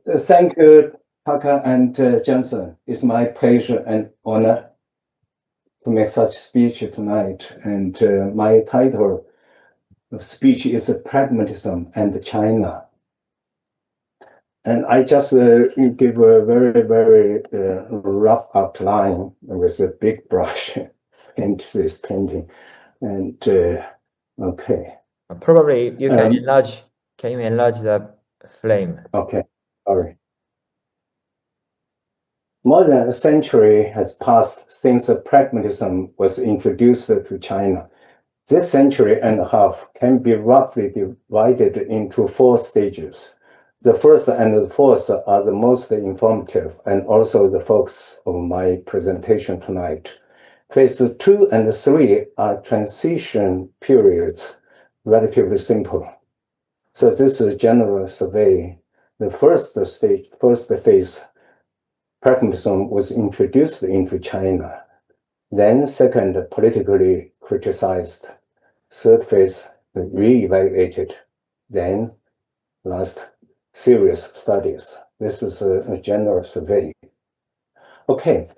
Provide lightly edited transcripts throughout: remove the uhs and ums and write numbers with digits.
Thank you, Tucker and Johnson. It's my pleasure and honor to make such speech tonight. And my title of speech is Pragmatism and China. And I just give a very, very rough outline with a big brush paint this painting. And okay. Probably you can enlarge. Can you enlarge the flame? Okay, sorry. More than a century has passed since pragmatism was introduced to China. This century and a half can be roughly divided into 4 stages. The first and the fourth are the most informative and also the focus of my presentation tonight. Phase 2 and 3 are transition periods, relatively simple. So this is a general survey. The first phase, pragmatism was introduced into China. Then second, politically criticized. Third phase, re-evaluated. Then last, serious studies. This is a general survey. Okay,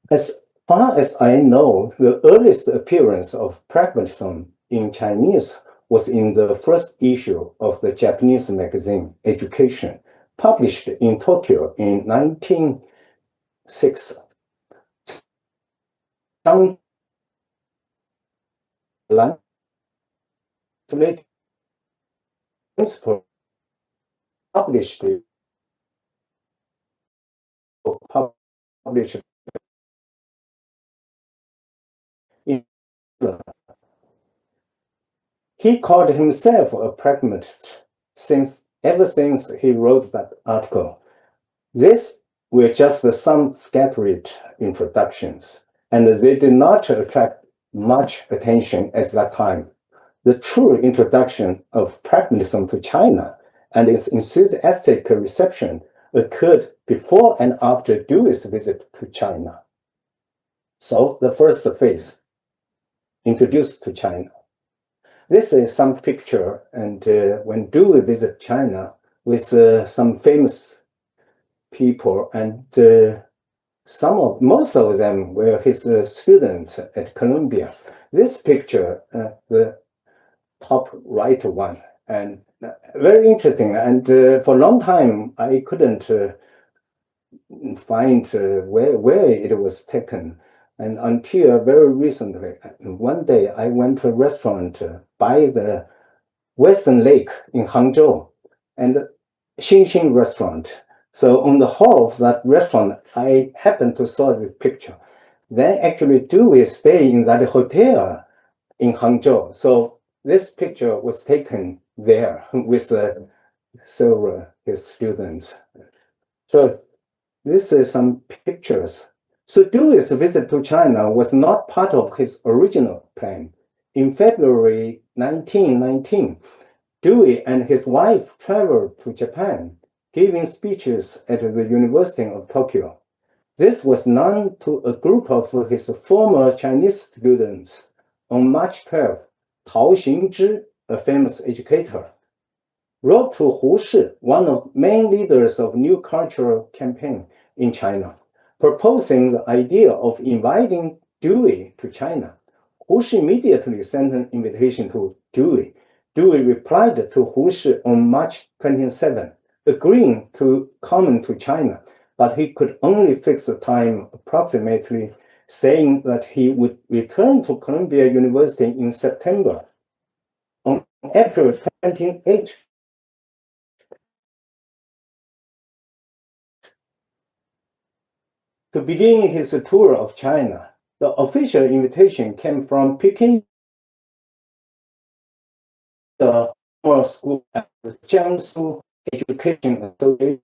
as far as I know, the earliest appearance of pragmatism in Chinese was in the first issue of the Japanese magazine Education, published in Tokyo in 1906. Some principle published in he called himself a pragmatist ever since he wrote that article. These were just some scattered introductions, and they did not attract much attention at that time. The true introduction of pragmatism to China and its enthusiastic reception occurred before and after Dewey's visit to China. So the first phase, introduced to China. This is some picture, and when Dewey visited China with some famous people, and most of them were his students at Columbia. This picture, the top right one, and very interesting. And for a long time, I couldn't find where it was taken. And until very recently, one day I went to a restaurant by the Western Lake in Hangzhou, and Xinxin restaurant. So on the hall of that restaurant, I happened to saw the picture. Then actually Dewey stay in that hotel in Hangzhou. So this picture was taken there with several his students. So this is some pictures. So Dewey's visit to China was not part of his original plan. In February 1919, Dewey and his wife traveled to Japan, giving speeches at the University of Tokyo. This was known to a group of his former Chinese students. On March 12, Tao Xingzhi, a famous educator, wrote to Hu Shi, one of the main leaders of new cultural campaign in China, proposing the idea of inviting Dewey to China. Hu Shi immediately sent an invitation to Dewey. Dewey replied to Hu Shi on March 27, agreeing to come to China, but he could only fix the time approximately, saying that he would return to Columbia University in September. On April 28, to begin his tour of China, the official invitation came from Peking, the former school at the Jiangsu Education Association.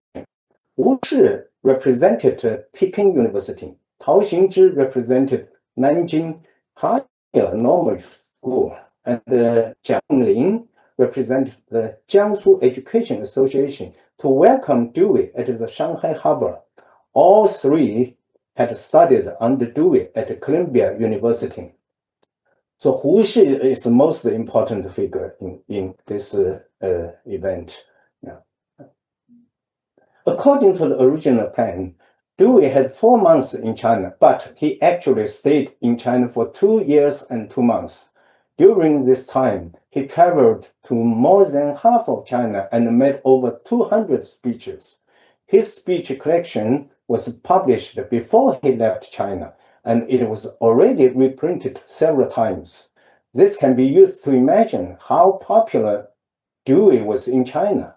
Wu Shi represented Peking University. Tao Xingzhi represented Nanjing Higher Normal School, and Jiang Lin represented the Jiangsu Education Association to welcome Dewey at the Shanghai Harbor. All three had studied under Dewey at Columbia University. So Hu Shi is the most important figure in this event. Yeah. According to the original plan, Dewey had 4 months in China, but he actually stayed in China for 2 years and 2 months. During this time, he traveled to more than half of China and made over 200 speeches. His speech collection was published before he left China, and it was already reprinted several times. This can be used to imagine how popular Dewey was in China.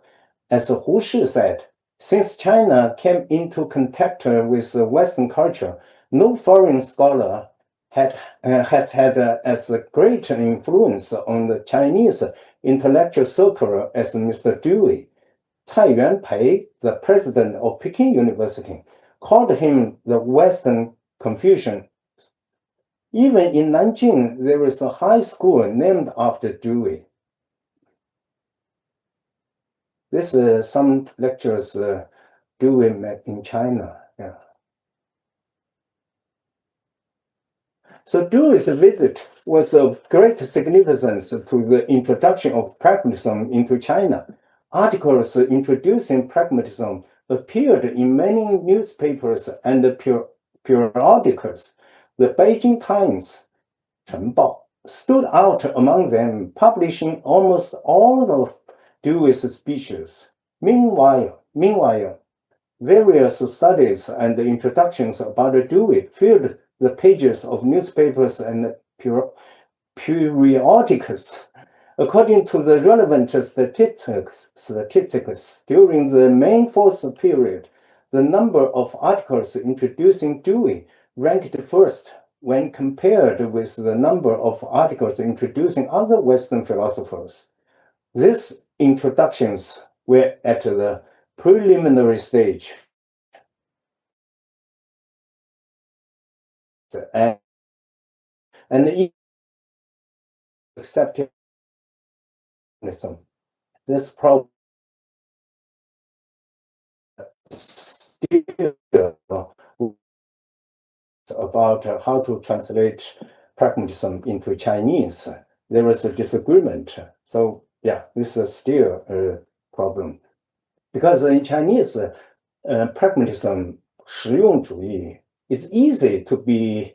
As Hu Shi said, since China came into contact with Western culture, no foreign scholar has had as great an influence on the Chinese intellectual circle as Mr. Dewey. Cai Yuanpei, the president of Peking University, called him the Western Confucian. Even in Nanjing, there is a high school named after Dewey. This is some lectures Dewey met in China. Yeah. So Dewey's visit was of great significance to the introduction of pragmatism into China. Articles introducing pragmatism appeared in many newspapers and periodicals. The Beijing Times, Chen stood out among them, publishing almost all of Dewey's speeches. Meanwhile, various studies and introductions about Dewey filled the pages of newspapers and periodicals. According to the relevant statistics, during the main force period, the number of articles introducing Dewey ranked first when compared with the number of articles introducing other Western philosophers. These introductions were at the preliminary stage. And accepted this problem about how to translate pragmatism into Chinese. There was a disagreement. So yeah, this is still a problem. Because in Chinese, pragmatism, 实用主义, it's easy to be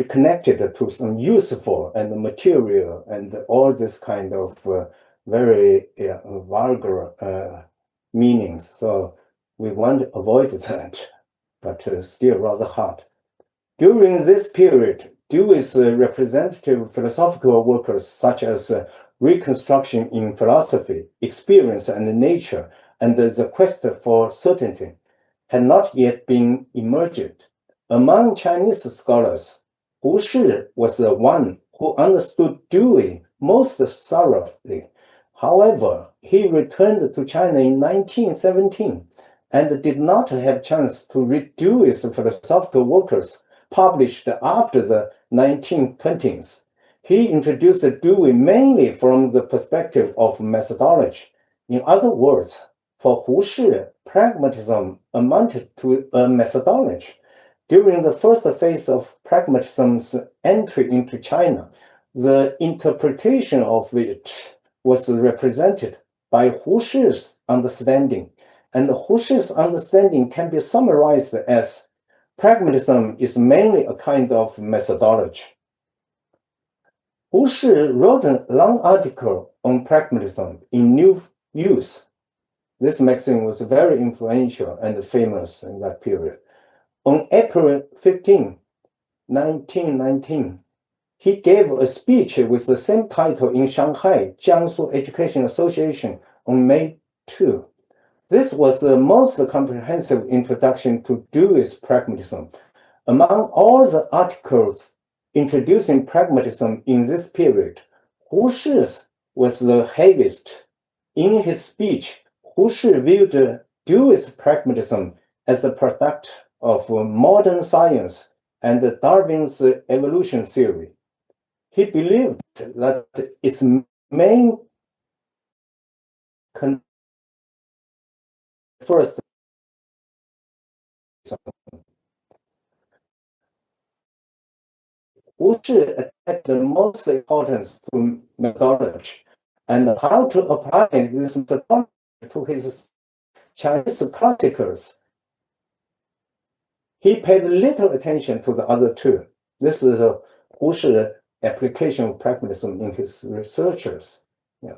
connected to some useful and material and all this kind of very vulgar meanings. So we want to avoid that, but still rather hard. During this period, Dewey's representative philosophical workers such as Reconstruction in Philosophy, Experience and Nature, and the Quest for Certainty had not yet been emerged. Among Chinese scholars, Hu Shi was the one who understood Dewey most thoroughly. However, he returned to China in 1917 and did not have chance to read Dewey's philosophical works published after the 1920s. He introduced Dewey mainly from the perspective of methodology. In other words, for Hu Shi, pragmatism amounted to a methodology. During the first phase of pragmatism's entry into China, the interpretation of it was represented by Hu Shi's understanding, and Hu Shi's understanding can be summarized as pragmatism is mainly a kind of methodology. Hu Shi wrote a long article on pragmatism in New Youth. This magazine was very influential and famous in that period. On April 15, 1919, he gave a speech with the same title in Shanghai, Jiangsu Education Association on May 2. This was the most comprehensive introduction to Dewey's pragmatism. Among all the articles introducing pragmatism in this period, Hu Shi's was the heaviest. In his speech, Hu Shi viewed Dewey's pragmatism as a product of modern science and Darwin's evolution theory. He believed that its main first Hu Shi attached the most importance to methodology and how to apply this methodology to his Chinese classicals, he paid little attention to the other two. This is a Hu Shi application of pragmatism in his researchers. Yeah.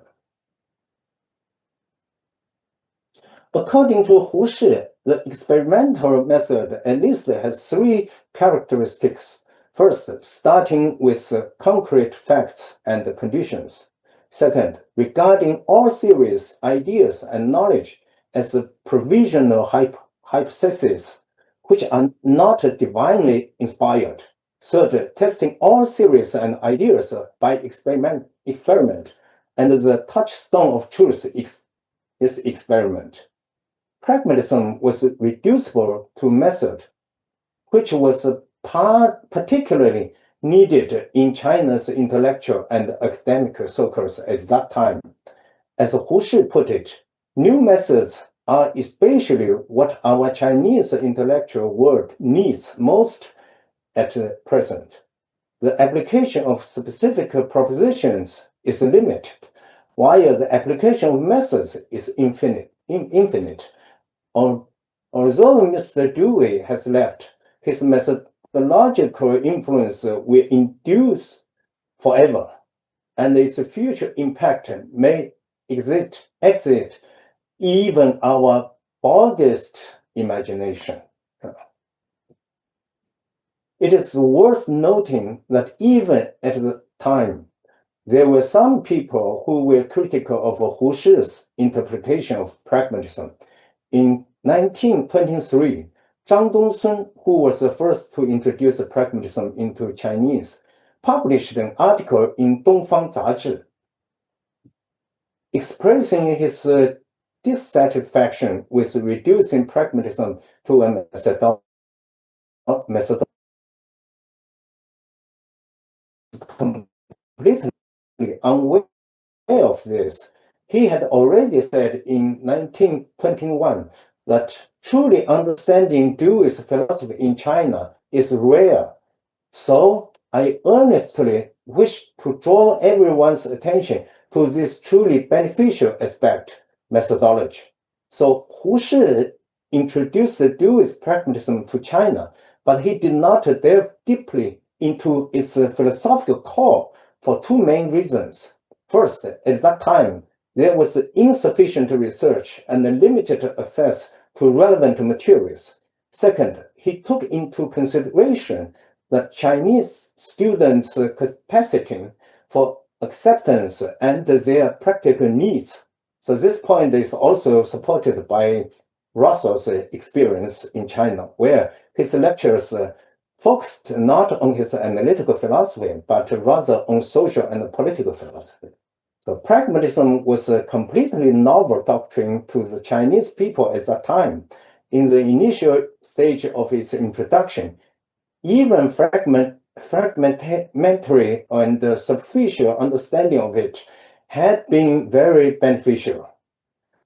According to Hu Shi, the experimental method at least has three characteristics. First, starting with concrete facts and conditions. Second, regarding all theories, ideas, and knowledge as a provisional hypotheses, which are not divinely inspired. Third, testing all theories and ideas by experiment, and the touchstone of truth is experiment. Pragmatism was reducible to method, which was particularly needed in China's intellectual and academic circles at that time. As Hu Shi put it, new methods are especially what our Chinese intellectual world needs most at present. The application of specific propositions is limited, while the application of methods is infinite. Although Mr. Dewey has left, his methodological influence will endure forever, and its future impact may exit even our boldest imagination. It is worth noting that even at the time, there were some people who were critical of Hu Shi's interpretation of pragmatism. In 1923, Zhang Dongsun, who was the first to introduce pragmatism into Chinese, published an article in Dongfang Zhazhi expressing his dissatisfaction with reducing pragmatism to a methodology completely unaware of this. He had already said in 1921 that truly understanding Dewey's philosophy in China is rare. So I earnestly wish to draw everyone's attention to this truly beneficial aspect, methodology. So Hu Shi introduced Dewey's pragmatism to China, but he did not delve deeply into its philosophical core for two main reasons. First, at that time, there was insufficient research and limited access to relevant materials. Second, he took into consideration that Chinese students' capacity for acceptance and their practical needs. So this point is also supported by Russell's experience in China, where his lectures focused not on his analytical philosophy, but rather on social and political philosophy. So pragmatism was a completely novel doctrine to the Chinese people at that time. In the initial stage of its introduction, even fragmentary and superficial understanding of it had been very beneficial.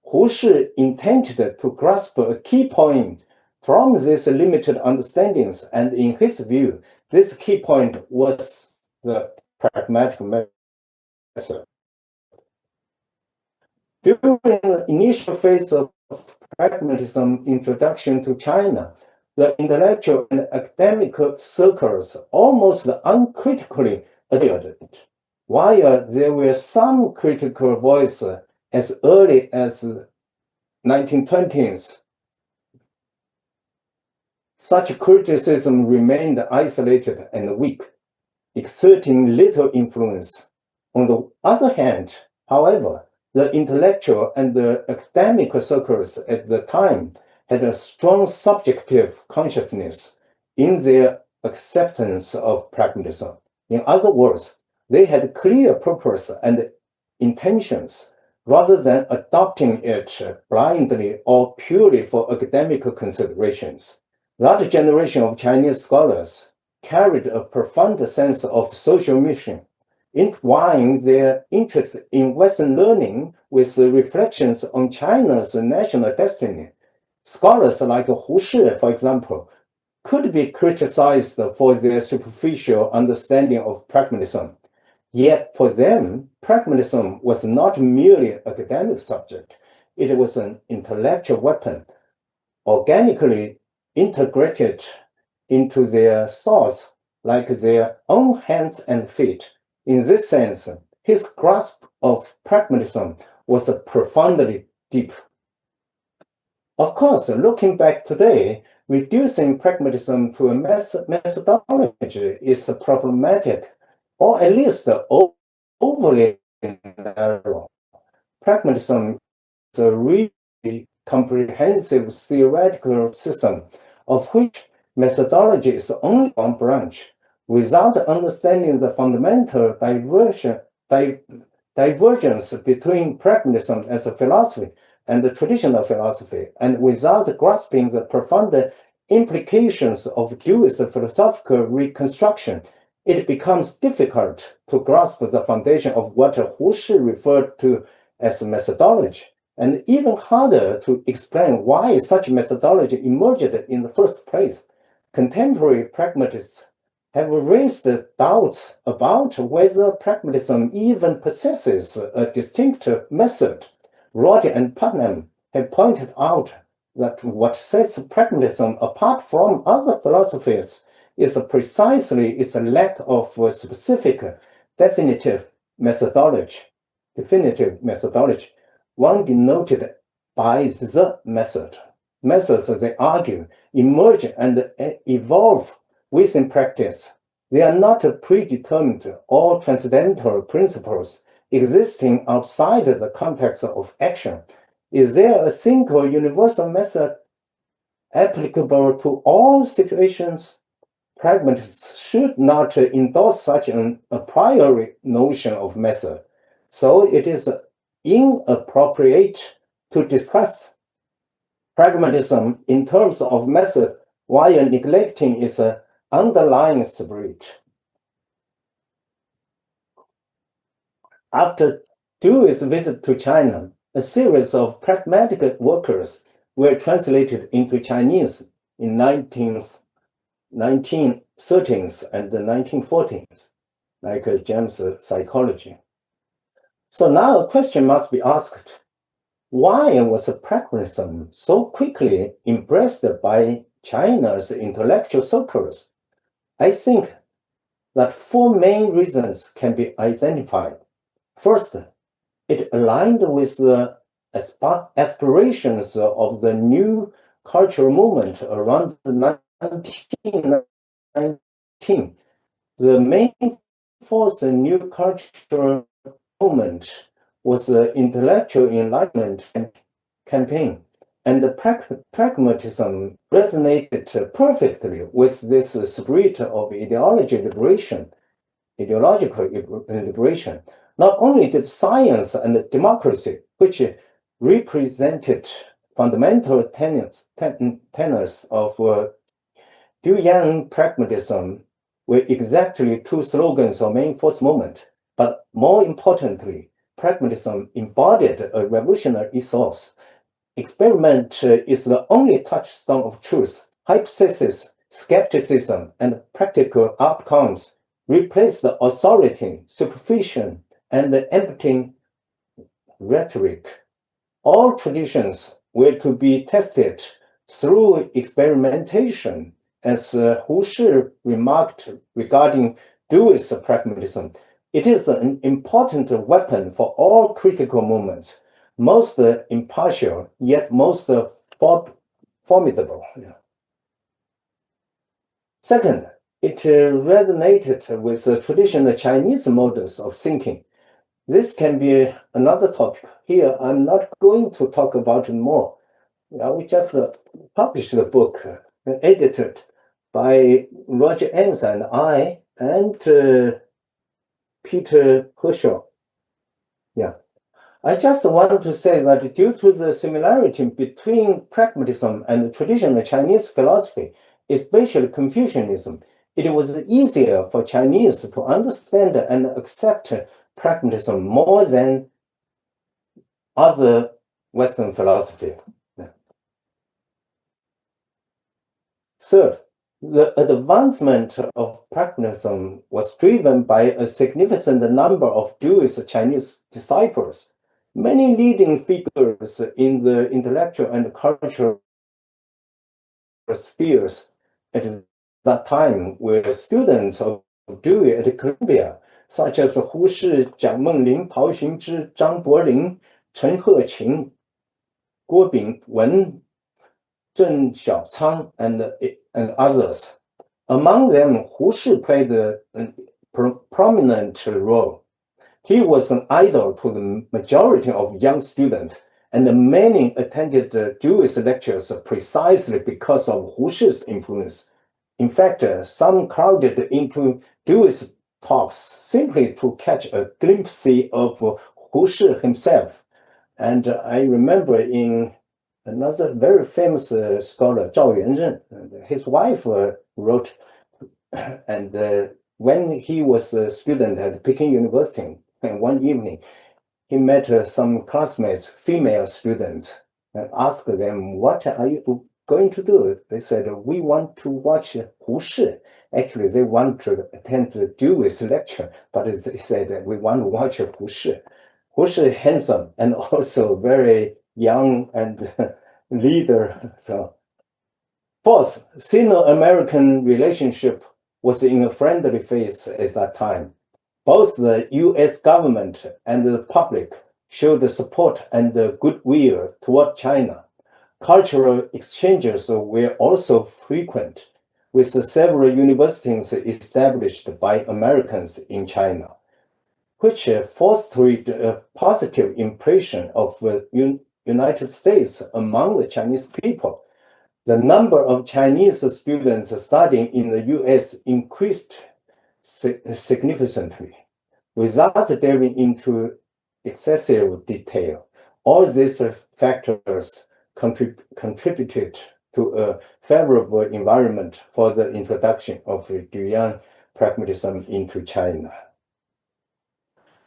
Hu Shi intended to grasp a key point from these limited understandings, and in his view, this key point was the pragmatic method. During the initial phase of pragmatism introduction to China, the intellectual and academic circles almost uncritically adopted it, while there were some critical voices as early as 1920s. Such criticism remained isolated and weak, exerting little influence. On the other hand, however, the intellectual and the academic circles at the time had a strong subjective consciousness in their acceptance of pragmatism. In other words, they had clear purpose and intentions rather than adopting it blindly or purely for academic considerations. That generation of Chinese scholars carried a profound sense of social mission, entwining their interest in Western learning with reflections on China's national destiny. Scholars like Hu Shi, for example, could be criticized for their superficial understanding of pragmatism. Yet for them, pragmatism was not merely an academic subject. it was an intellectual weapon, organically integrated into their thoughts like their own hands and feet. In this sense, his grasp of pragmatism was profoundly deep. Of course, looking back today, reducing pragmatism to a methodology is problematic, or at least overly narrow. Pragmatism is a really comprehensive theoretical system of which methodology is only one branch. Without understanding the fundamental divergence between pragmatism as a philosophy and the traditional philosophy, and without grasping the profound implications of dualist philosophical reconstruction, it becomes difficult to grasp the foundation of what Hu Shi referred to as methodology, and even harder to explain why such methodology emerged in the first place. Contemporary pragmatists have raised doubts about whether pragmatism even possesses a distinct method. Roger and Putnam have pointed out that what sets pragmatism apart from other philosophies is precisely its lack of specific, definitive methodology. One denoted by the method. Methods, they argue, emerge and evolve within practice. They are not predetermined or transcendental principles existing outside the context of action. Is there a single universal method applicable to all situations? Pragmatists should not endorse such a priori notion of method. So it is inappropriate to discuss pragmatism in terms of method while neglecting its underlying spirit. After Dewey's visit to China, a series of pragmatic workers were translated into Chinese in 1913s and the 1914s, like James' Psychology. So now a question must be asked. Why was pragmatism so quickly embraced by China's intellectual circles? I think that four main reasons can be identified. First, it aligned with the aspirations of the new cultural movement around 1919. The main force in new cultural movement was the intellectual enlightenment campaign, and the pragmatism resonated perfectly with this spirit of ideological liberation. Not only did science and democracy, which represented fundamental tenets of Zhejiang pragmatism, were exactly two slogans of main force movement, but more importantly, pragmatism embodied a revolutionary ethos. Experiment is the only touchstone of truth. Hypothesis, skepticism, and practical outcomes replace the authority, superstition, and the empty rhetoric. All traditions were to be tested through experimentation, as Hu Shi remarked regarding dualist pragmatism. It is an important weapon for all critical movements, most impartial, yet most formidable. Second, it resonated with the traditional Chinese models of thinking. This can be another topic. Here, I'm not going to talk about it more. We just published the book, edited by Roger Ames and I, and Peter Herschel. I just wanted to say that due to the similarity between pragmatism and traditional Chinese philosophy, especially Confucianism, it was easier for Chinese to understand and accept pragmatism more than other Western philosophy. Third, the advancement of pragmatism was driven by a significant number of dualist Chinese disciples. Many leading figures in the intellectual and cultural spheres at that time were students of Dewey at Columbia, such as Hu Shi, Jiang Mengling, Pao Xingzhi, Zhang Boling, Chen Heqing, Guo Bingwen, Zheng Xiaocang, and others. Among them, Hu Shi played a prominent role. He was an idol to the majority of young students, and many attended Dewey's lectures precisely because of Hu Shi's influence. In fact, some crowded into Dewey's talks simply to catch a glimpse of Hu Shi himself. And I remember in another very famous scholar, Zhao Yuanzhen, his wife wrote, and when he was a student at Peking University, and one evening he met some classmates, female students, and asked them, "What are you going to do?" They said, "We want to watch Hu Shi." Actually, they want to attend the Dewey's lecture, but they said, "We want to watch Hu Shi." Hu Shi, handsome and also very young and leader. So, fourth, Sino-American relationship was in a friendly phase at that time. Both the US government and the public showed support and goodwill toward China. Cultural exchanges were also frequent, with several universities established by Americans in China, which fostered a positive impression of the United States among the Chinese people. The number of Chinese students studying in the US increased significantly. Without delving into excessive detail, all these factors contributed to a favorable environment for the introduction of Dewey's pragmatism into China.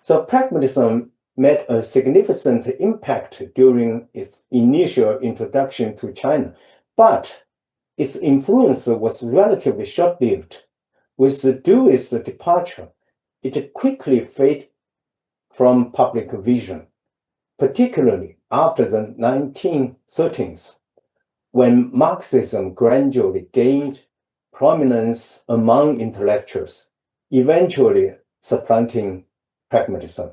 So pragmatism made a significant impact during its initial introduction to China, but its influence was relatively short-lived. With Dewey's departure, it quickly faded from public vision, particularly after the 1930s, when Marxism gradually gained prominence among intellectuals, eventually supplanting pragmatism.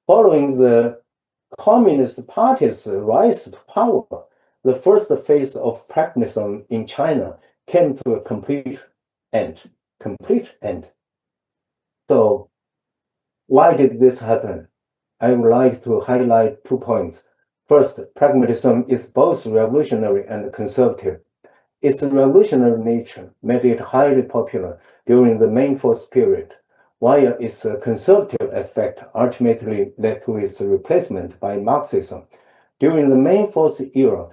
Following the Communist Party's rise to power, the first phase of pragmatism in China came to a complete end. So why did this happen? I would like to highlight 2 points. First, pragmatism is both revolutionary and conservative. Its revolutionary nature made it highly popular during the main force period, while its conservative aspect ultimately led to its replacement by Marxism. During the main force era,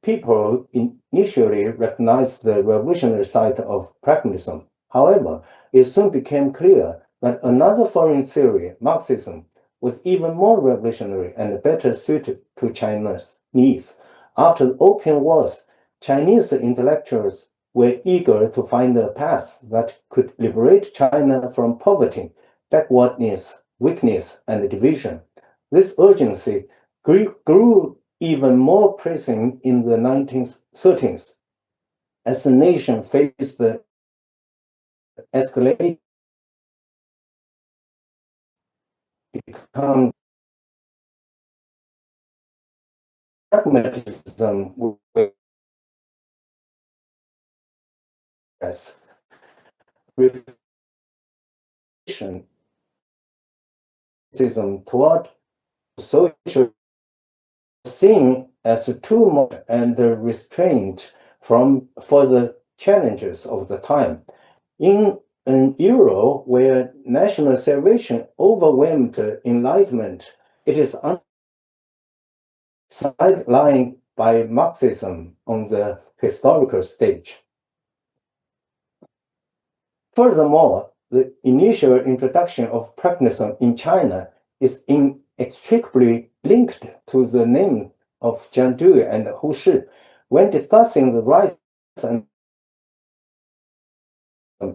people initially recognized the revolutionary side of pragmatism. However, it soon became clear that another foreign theory, Marxism, was even more revolutionary and better suited to China's needs. After the Opium Wars, Chinese intellectuals were eager to find a path that could liberate China from poverty, backwardness, weakness, and division. This urgency grew even more pressing in the 1930s as the nation faced the escalating become pragmatism as reflection toward social seen as too much and restrained from further challenges of the time. In an era where national salvation overwhelmed enlightenment, it is sidelined by Marxism on the historical stage. Furthermore, the initial introduction of pragmatism in China is inextricably linked to the name of Jiang Dewey and Hu Shi. When discussing the rise and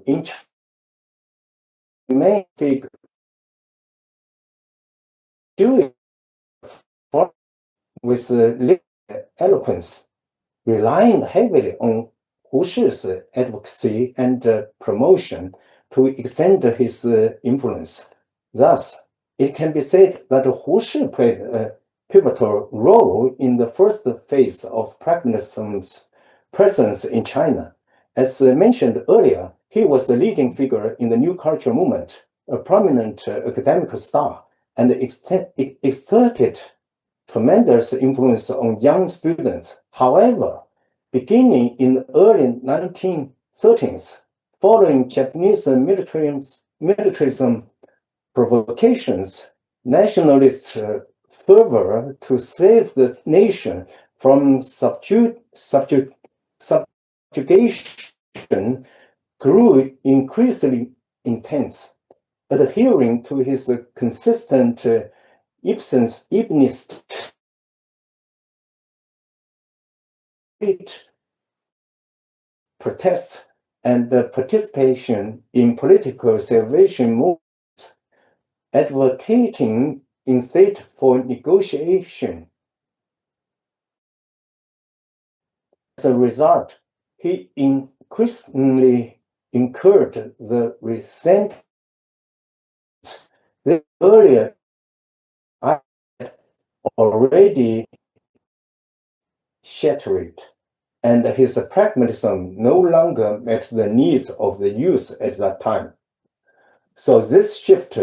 in China, main figure Dewey with eloquence, relying heavily on Hu Shi's advocacy and promotion to extend his influence. Thus, it can be said that Hu Shi played a pivotal role in the first phase of pragmatism's presence in China. As mentioned earlier, he was the leading figure in the New Culture movement, a prominent academic star, and exerted tremendous influence on young students. However, beginning in the early 1930s, following Japanese militarism provocations, nationalist fervor to save the nation from subjugation grew increasingly intense. Adhering to his consistent Ibnist protests and participation in political salvation movements, advocating instead for negotiation. As a result, he increasingly incurred the resentment that earlier I had already shattered, and his pragmatism no longer met the needs of the youth at that time. So this shift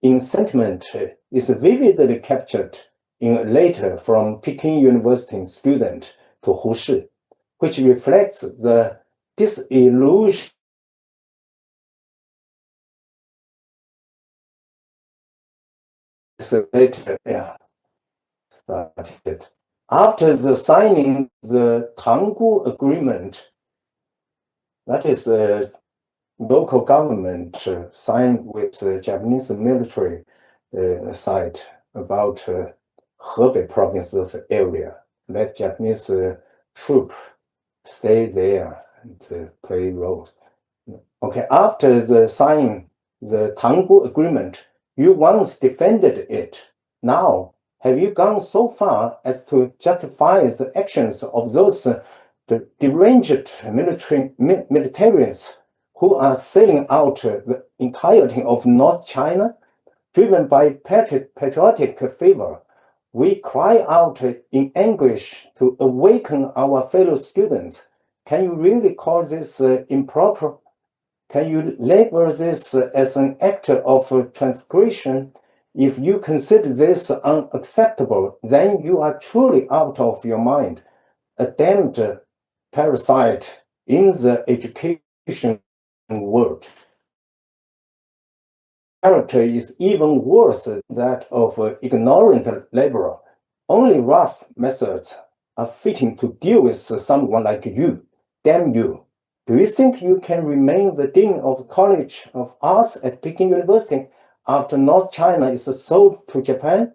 in sentiment is vividly captured in a letter from Peking University student to Hu Shi, which reflects the disillusion later, started. After the signing the Tanggu Agreement, that is a local government signed with the Japanese military side about Hebei province's area. Let Japanese troops stay there and play roles. Okay, after the signing the Tanggu Agreement, you once defended it. Now, have you gone so far as to justify the actions of those the deranged militarians who are selling out the entirety of North China, driven by patriotic fervor? We cry out in anguish to awaken our fellow students. Can you really call this improper? Can you label this as an act of transgression? If you consider this unacceptable, then you are truly out of your mind, a damned parasite in the education world. Character is even worse than that of ignorant laborer. Only rough methods are fitting to deal with someone like you. Damn you. Do you think you can remain the Dean of the College of Arts at Peking University after North China is sold to Japan?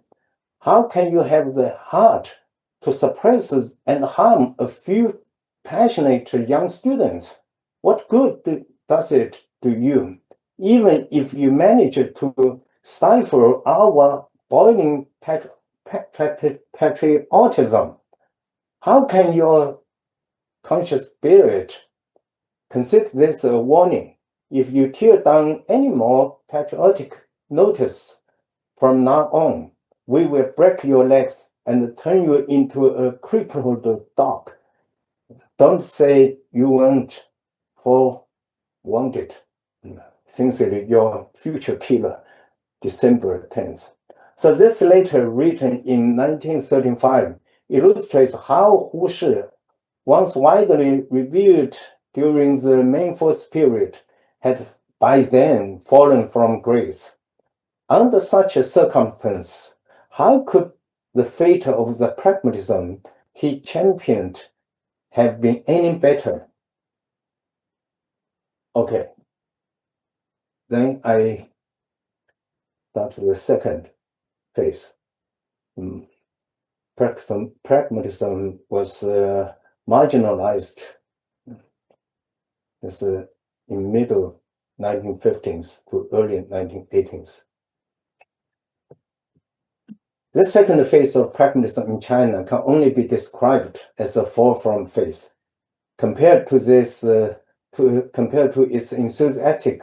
How can you have the heart to suppress and harm a few passionate young students? What good does it do you, even if you manage to stifle our boiling patriotism? How can your conscious spirit consider this a warning? If you tear down any more patriotic notice from now on, we will break your legs and turn you into a crippled dog. Don't say you weren't forewarned. Sincerely, your future killer, December 10th. So this letter, written in 1935, illustrates how Hu Shi, once widely revered during the main force period, had by then fallen from grace. Under such a circumstance, how could the fate of the pragmatism he championed have been any better? Okay, then I start the second phase. Pragmatism was marginalized as in middle 1950s to early 1980s. This second phase of pragmatism in China can only be described as a forefront phase. Compared to its enthusiastic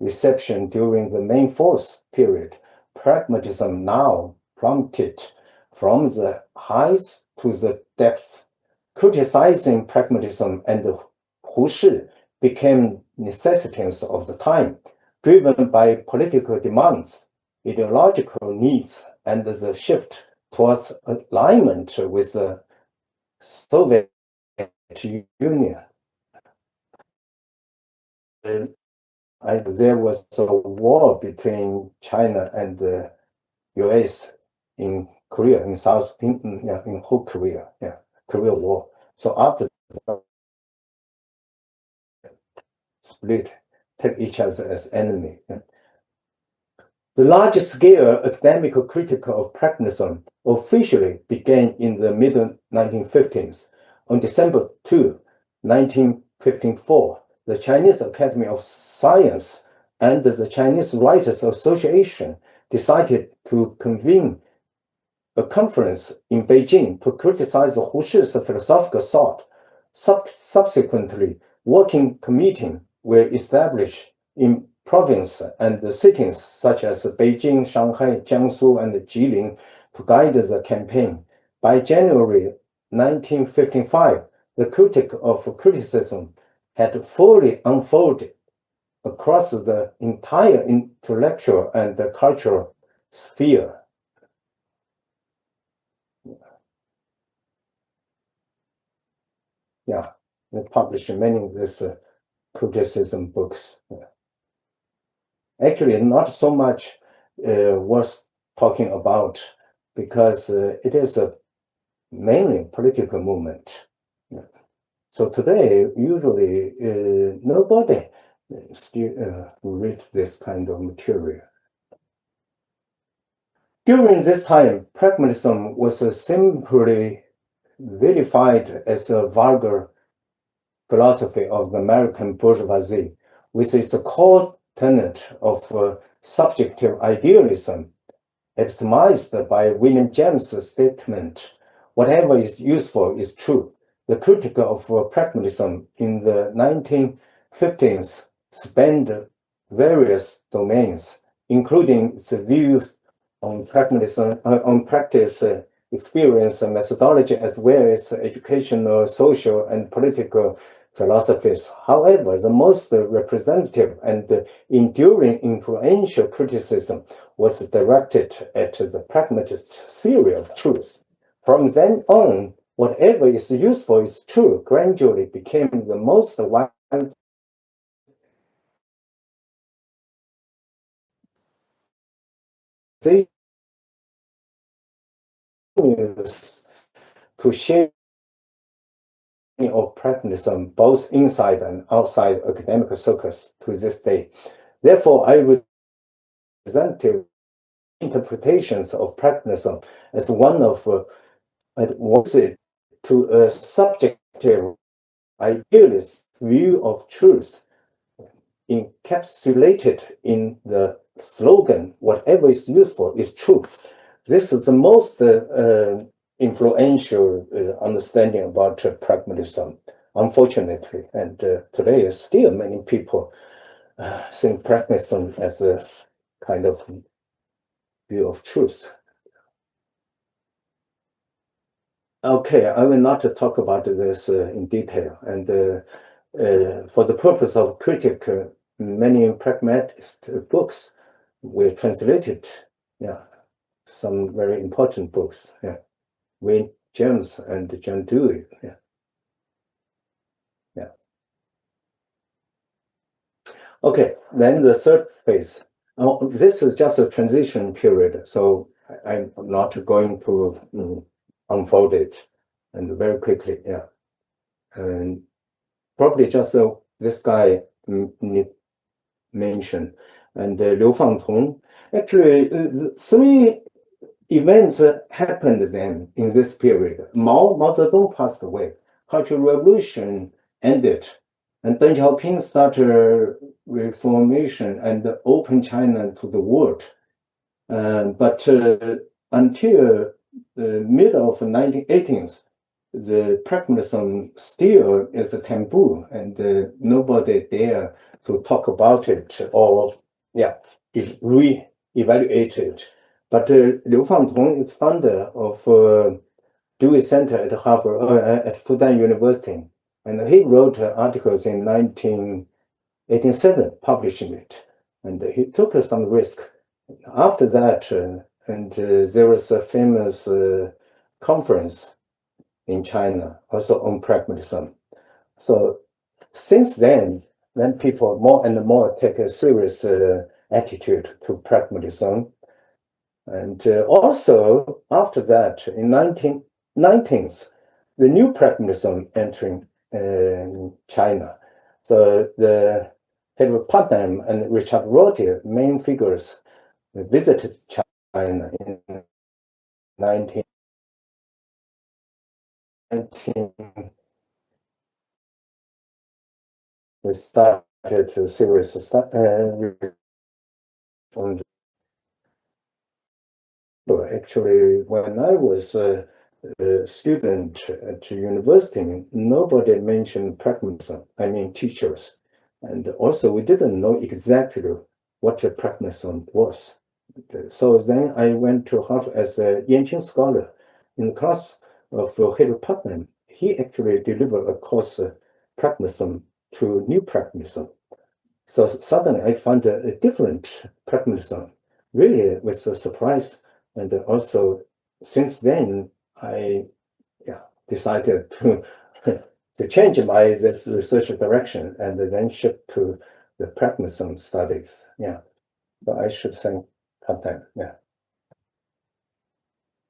reception during the main force period, pragmatism now plummeted from the heights to the depths. Criticizing pragmatism and Hu Shi became necessities of the time, driven by political demands, ideological needs, and the shift towards alignment with the Soviet Union. There was a war between China and the US in Korea, in whole Korea, Korea War. So after the split, take each other as enemy. The large-scale academic critique of pragmatism officially began in the mid-1950s. On December 2, 1954, the Chinese Academy of Science and the Chinese Writers Association decided to convene a conference in Beijing to criticize Hu Shi's philosophical thought. Subsequently, working committees were established in province and cities such as Beijing, Shanghai, Jiangsu, and Jilin to guide the campaign. By January 1955, the critique of criticism had fully unfolded across the entire intellectual and cultural sphere. Yeah, they published many of these criticism books. Actually, not so much worth talking about because it is a mainly political movement. So today, usually nobody still read this kind of material. During this time, pragmatism was simply vilified as a vulgar philosophy of the American bourgeoisie, with its core tenet of subjective idealism, epitomized by William James' statement, "Whatever is useful is true." The critique of pragmatism in the 1950s spanned various domains, including the views on pragmatism, on practice, experience, and methodology, as well as educational, social, and political philosophies. However, the most representative and enduring influential criticism was directed at the pragmatist theory of truth. From then on, whatever is useful is true gradually became the most widely to share of pragmatism both inside and outside academic circles to this day. Therefore, I present interpretations of pragmatism as one of to a subjective idealist view of truth encapsulated in the slogan, "Whatever is useful is true." This is the most influential understanding about pragmatism, unfortunately. And today, still many people think pragmatism as a kind of view of truth. Okay, I will not talk about this in detail. And for the purpose of critique, many pragmatist books were translated. Yeah, some very important books. Yeah, Wayne James and John Dewey. Yeah. Okay, then the third phase. This is just a transition period, so I'm not going to unfold it and very quickly. Yeah, and probably just this guy mentioned, and Liu Fangtong. Actually, three events happened then in this period. Mao Zedong passed away. Cultural Revolution ended, and Deng Xiaoping started reformation and opened China to the world. But until the middle of the 1980s, the pragmatism still is a taboo, and nobody dare to talk about it or re-evaluate it. But Liu Fangtong is founder of Dewey Center at Harvard, at Fudan University, and he wrote articles in 1987, publishing it, and he took some risk. After that, there was a famous conference in China, also on pragmatism. So since then people more and more take a serious attitude to pragmatism. And also after that, in 1990s, the new pragmatism entering China. So the Edward Putnam and Richard Rorty, main figures, visited China in 1919. We started to serious on actually when I was a student at university, nobody mentioned pragmatism. I mean teachers, and also we didn't know exactly what a pragmatism was. So then I went to Harvard as a Yajun scholar in the class of Harry Putnam. He actually delivered a course, pragmatism to new pragmatism. So suddenly I found a different pragmatism, really with a surprise. And also since then, I decided to to change my this research direction and then shift to the pragmatism studies. Yeah, but I should thank Putnam. Yeah.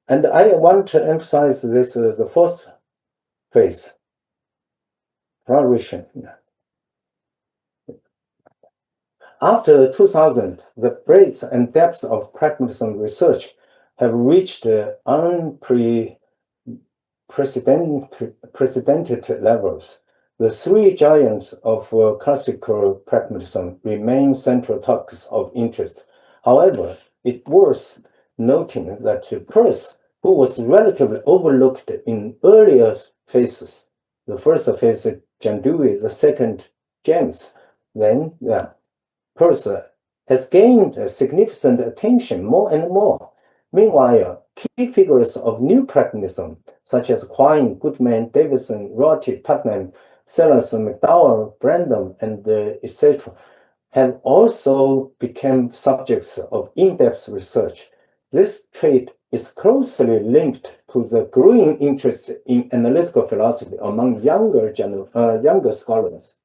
And I want to emphasize this is the fourth phase, flourishing. After 2000, the breadth and depth of pragmatism research have reached unprecedented levels. The three giants of classical pragmatism remain central topics of interest. However, it's worth noting that Peirce, who was relatively overlooked in earlier phases, the first phase, John Dewey, the second, James, then, Peirce has gained significant attention more and more. Meanwhile, key figures of new pragmatism, such as Quine, Goodman, Davidson, Rorty, Putnam, Sellers, McDowell, Brandom, and etc., have also become subjects of in-depth research. This trait is closely linked to the growing interest in analytical philosophy among younger scholars.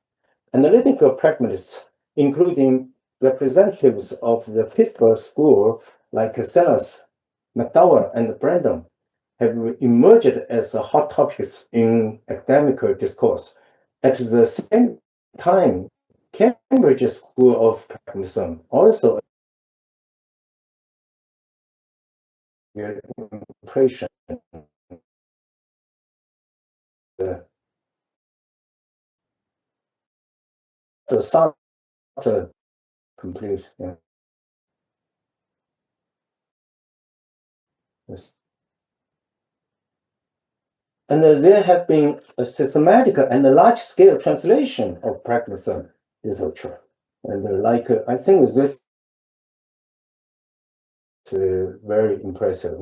Analytical pragmatists, including representatives of the Pittsburgh School like Sellers, McDowell, and Brandon, have emerged as hot topics in academic discourse. At the same time, Cambridge School of Pragmatism also impression the Sartre complete. Yeah. Yes. And there have been a systematic and a large-scale translation of pragmatism literature. And I think this is very impressive.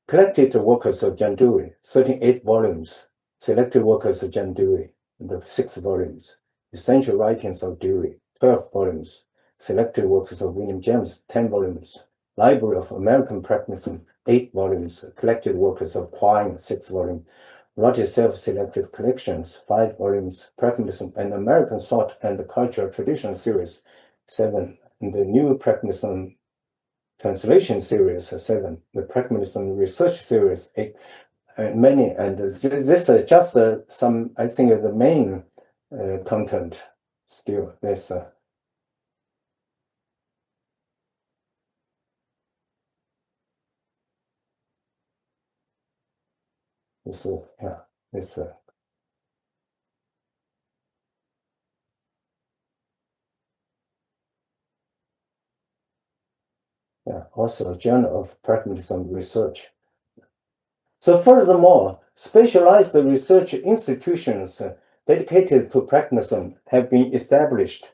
Collected Works of John Dewey, 38 volumes. Selected Works of John Dewey, the 6 volumes. Essential Writings of Dewey, 12 volumes. Selected Works of William James, 10 volumes. Library of American Pragmatism, 8 volumes. Collected Works of Quine, 6 volumes. Rorty Self-Selected Collections, 5 volumes. Pragmatism and American Thought and Cultural Tradition Series, 7. And the New Pragmatism Translation Series, 7. The Pragmatism Research Series, 8. Many. And this is just some, I think, the main content still. This yeah, this also a Journal of Pragmatism Research. So furthermore, specialized research institutions dedicated to pragmatism have been established.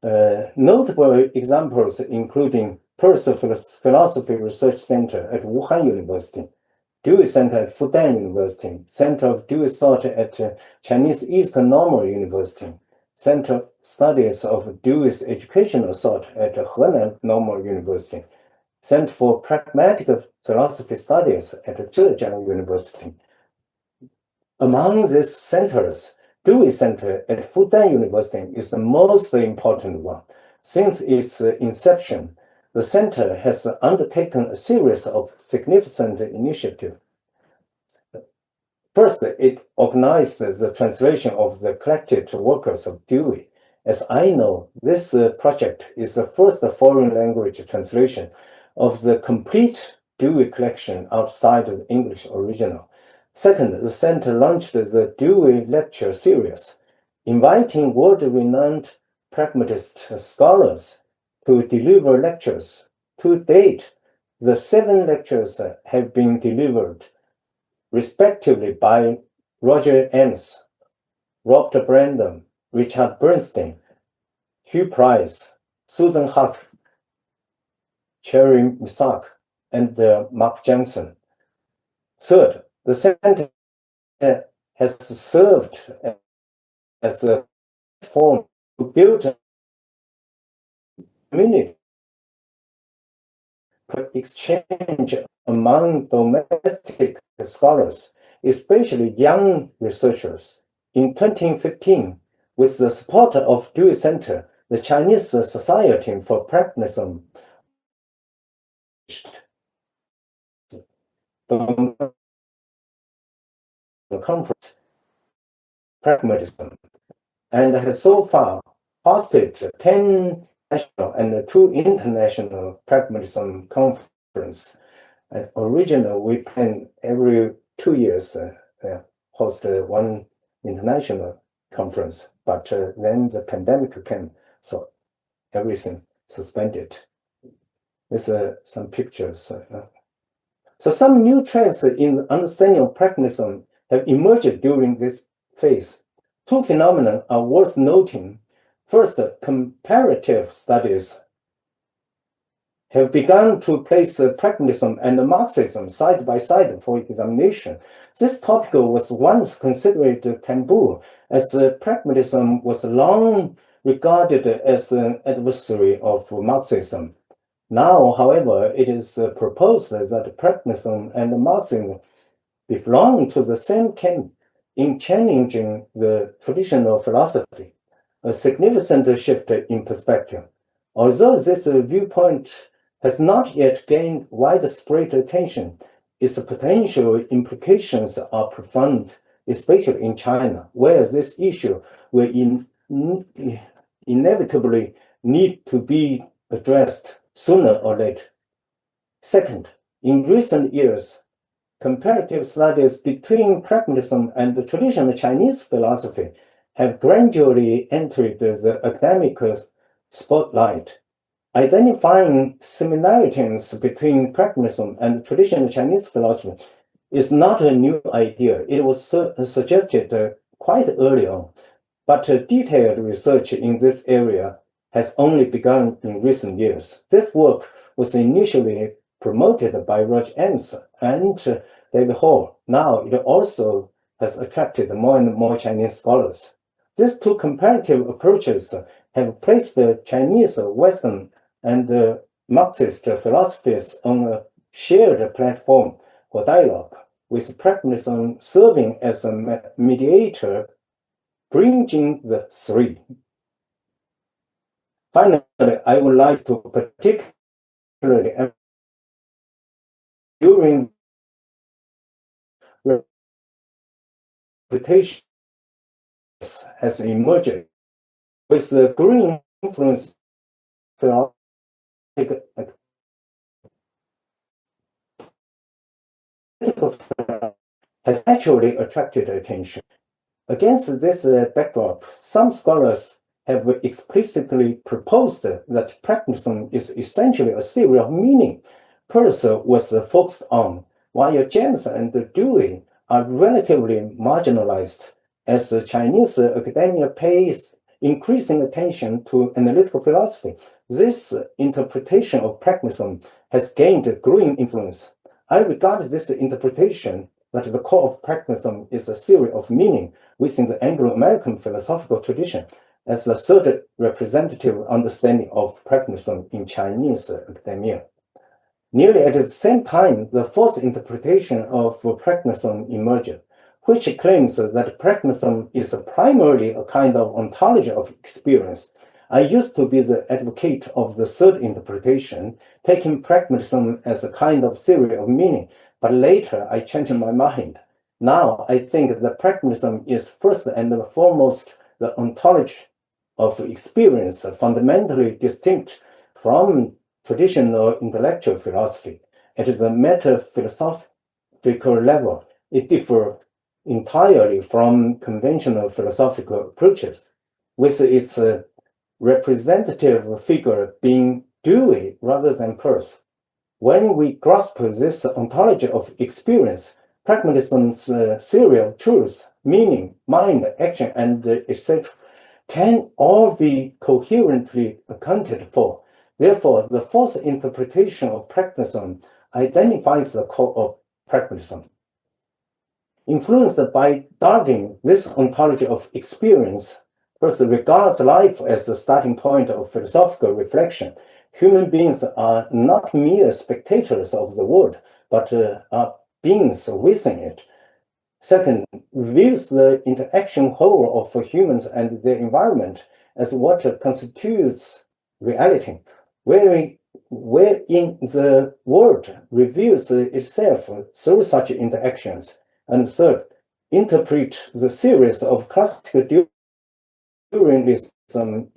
Notable examples including Perth Philosophy Research Center at Wuhan University, Dewey Center at Fudan University, Center of Dewey Thought at Chinese East Normal University, Center of Studies of Dewey's Educational Thought at Henan Normal University, Center for Pragmatic Philosophy Studies at Zhejiang University. Among these centers, Dewey Center at Fudan University is the most important one. Since its inception, the center has undertaken a series of significant initiatives. First, it organized the translation of the collected works of Dewey. As I know, this project is the first foreign language translation of the complete Dewey collection outside the English original. Second, the center launched the Dewey Lecture Series, inviting world-renowned pragmatist scholars to deliver lectures. To date, the 7 lectures have been delivered respectively by Roger Ames, Robert Brandon, Richard Bernstein, Hugh Price, Susan Huck, Cherry Misak, and Mark Johnson. Third, the center has served as a platform to build a community exchange among domestic scholars, especially young researchers. In 2015, with the support of Dewey Center, the Chinese Society for Pragmatism conference pragmatism and has so far hosted 10 national and 2 international pragmatism conferences. And originally, we plan every 2 years host one international conference, but then the pandemic came, so everything suspended. There's some pictures. So some new trends in understanding of pragmatism have emerged during this phase. 2 phenomena are worth noting. First, comparative studies have begun to place pragmatism and Marxism side by side for examination. This topic was once considered taboo, as pragmatism was long regarded as an adversary of Marxism. Now, however, it is proposed that pragmatism and Marxism belong to the same camp in challenging the traditional philosophy, a significant shift in perspective. Although this viewpoint has not yet gained widespread attention, its potential implications are profound, especially in China, where this issue will inevitably need to be addressed sooner or later. Second, in recent years, comparative studies between pragmatism and the traditional Chinese philosophy have gradually entered the academic spotlight. Identifying similarities between pragmatism and traditional Chinese philosophy is not a new idea. It was suggested quite early on, but detailed research in this area has only begun in recent years. This work was initially promoted by Roger Ames and David Hall. Now it also has attracted more and more Chinese scholars. These 2 comparative approaches have placed the Chinese, Western, and Marxist philosophies on a shared platform for dialogue, with pragmatism serving as a mediator, bridging the 3. Finally, I would like to particularly during reputation has emerged with the growing influence has actually attracted attention. Against this backdrop, some scholars have explicitly proposed that pragmatism is essentially a theory of meaning Peirce was focused on, while James and Dewey are relatively marginalized as Chinese academia pays increasing attention to analytical philosophy. This interpretation of pragmatism has gained growing influence. I regard this interpretation that the core of pragmatism is a theory of meaning within the Anglo-American philosophical tradition as the third representative understanding of pragmatism in Chinese academia. Nearly at the same time, the fourth interpretation of pragmatism emerged, which claims that pragmatism is primarily a kind of ontology of experience. I used to be the advocate of the third interpretation, taking pragmatism as a kind of theory of meaning, but later I changed my mind. Now I think that pragmatism is first and foremost the ontology of experience, fundamentally distinct from traditional intellectual philosophy. At the meta-philosophical level, it differs entirely from conventional philosophical approaches, with its representative figure being Dewey rather than Peirce. When we grasp this ontology of experience, pragmatism's theory of truth, meaning, mind, action, and etc., can all be coherently accounted for. Therefore, the fourth interpretation of pragmatism identifies the core of pragmatism. Influenced by Darwin, this ontology of experience first regards life as the starting point of philosophical reflection. Human beings are not mere spectators of the world, but are beings within it. Second, views the interaction whole of humans and their environment as what constitutes reality, wherein the world reveals itself through such interactions. And third, interpret the series of classical dualism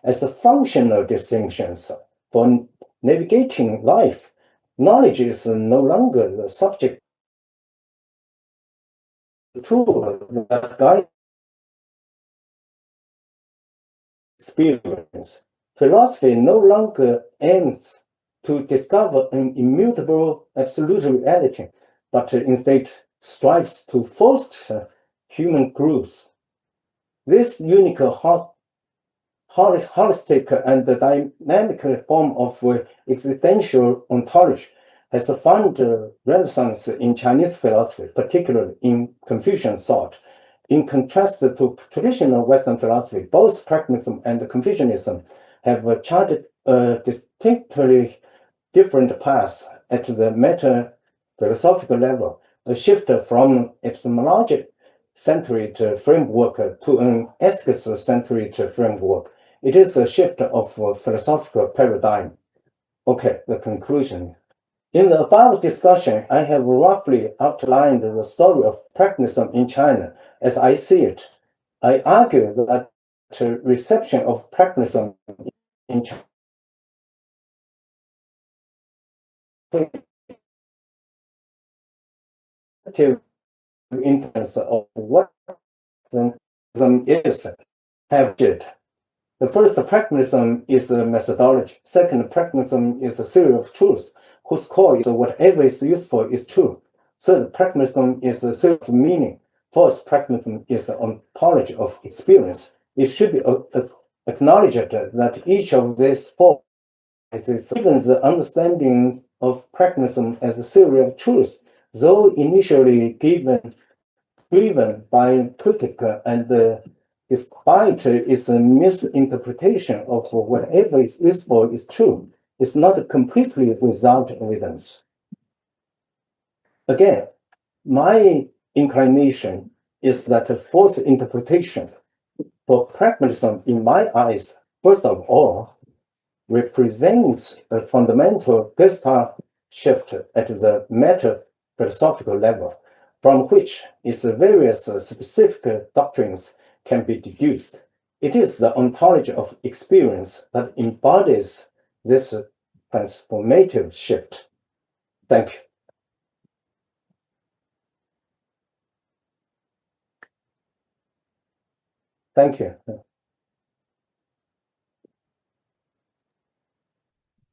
as a functional distinctions for navigating life. Knowledge is no longer the subject tool that guides experience. Philosophy no longer aims to discover an immutable absolute reality, but instead strives to foster human growth. This unique holistic and dynamic form of existential ontology has found resonance in Chinese philosophy, particularly in Confucian thought. In contrast to traditional Western philosophy, both pragmatism and Confucianism have charted a distinctly different path at the meta-philosophical level, a shift from epistemology-centered framework to an ethics-centered framework. It is a shift of philosophical paradigm. Okay, the conclusion. In the above discussion, I have roughly outlined the story of pragmatism in China as I see it. I argue that reception of pragmatism in China in terms of what pragmatism is have did. The first, pragmatism is a methodology. Second, pragmatism is a theory of truth, whose core is whatever is useful is true. Third, pragmatism is a theory of meaning. Fourth, pragmatism is an ontology of experience. It should be acknowledged that each of these four is given the understanding of pragmatism as a theory of truth, though initially driven by critic and despite its misinterpretation of whatever is useful is true, it's not completely without evidence. Again, my inclination is that the fourth interpretation for pragmatism, in my eyes, first of all, represents a fundamental gestalt shift at the meta-philosophical level, from which its various specific doctrines can be deduced. It is the ontology of experience that embodies this transformative shift. Thank you. Thank you.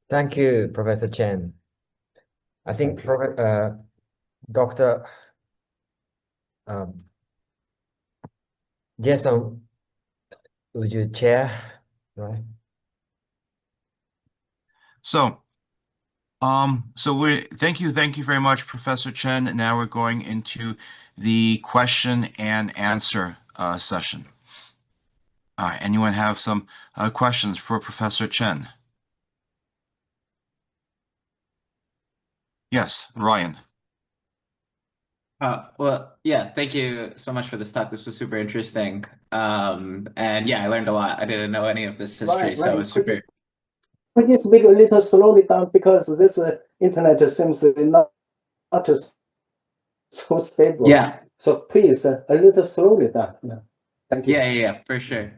Thank you, Professor Chen. I think Dr. Jason, would you chair? Right. So thank you very much, Professor Chen. Now we're going into the question and answer session. Anyone have some questions for Professor Chen? Yes, Ryan. Well, yeah, thank you so much for this talk. This was super interesting. And yeah, I learned a lot. I didn't know any of this history, so it was super. Could you speak a little slowly down, because this internet seems not so stable. Yeah. So please, a little slowly down. Yeah. Thank you. Yeah, for sure.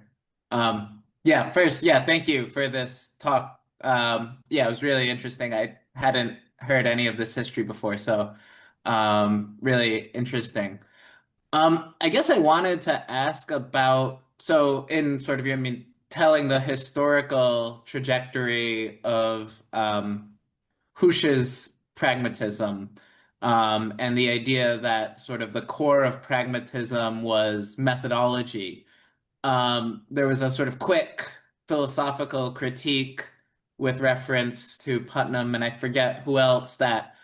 Yeah, first, yeah, thank you for this talk. Yeah, it was really interesting. I hadn't heard any of this history before, so really interesting. I guess I wanted to ask about, so in sort of, telling the historical trajectory of Hu Shi's pragmatism, and the idea that sort of the core of pragmatism was methodology. There was a sort of quick philosophical critique with reference to Putnam, and I forget who else, that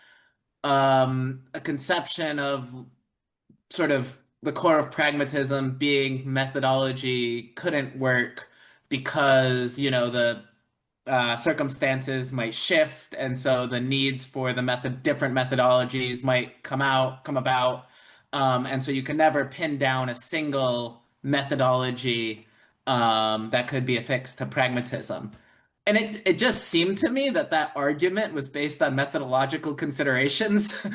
a conception of sort of the core of pragmatism being methodology couldn't work because, the circumstances might shift, and so the needs for the different methodologies might come about, and so you can never pin down a single methodology that could be affixed to pragmatism. And it just seemed to me that that argument was based on methodological considerations.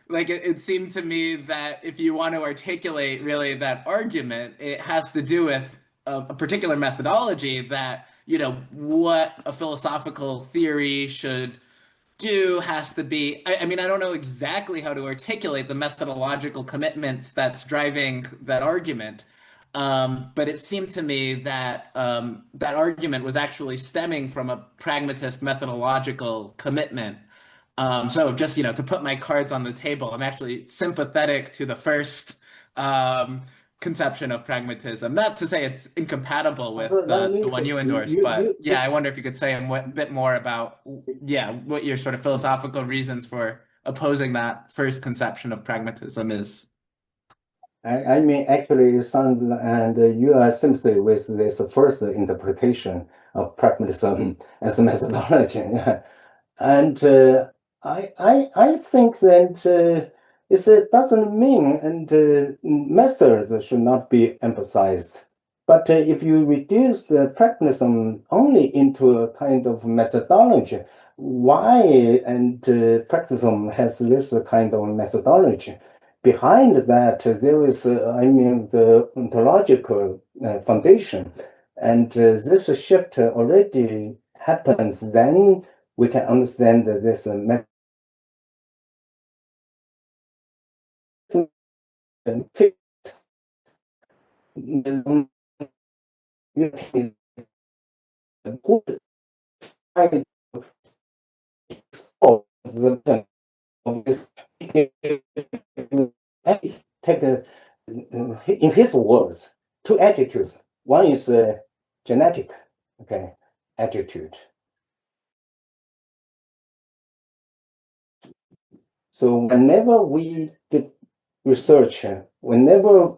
Like it seemed to me that if you want to articulate really that argument, it has to do with a particular methodology that, what a philosophical theory should do has to be, I mean, I don't know exactly how to articulate the methodological commitments that's driving that argument. But it seemed to me that that argument was actually stemming from a pragmatist methodological commitment. So just, to put my cards on the table, I'm actually sympathetic to the first conception of pragmatism. Not to say it's incompatible with the one you endorsed, but yeah, I wonder if you could say a bit more about, what your sort of philosophical reasons for opposing that first conception of pragmatism is. I mean, actually, you are simply with this first interpretation of pragmatism as a methodology. And I think that it doesn't mean methods should not be emphasized. But if you reduce the pragmatism only into a kind of methodology, why pragmatism has this kind of methodology? Behind that, there is, the ontological foundation. And this shift already happens, then we can understand that this take in his words, two attitudes. One is genetic, attitude. So whenever we did research, whenever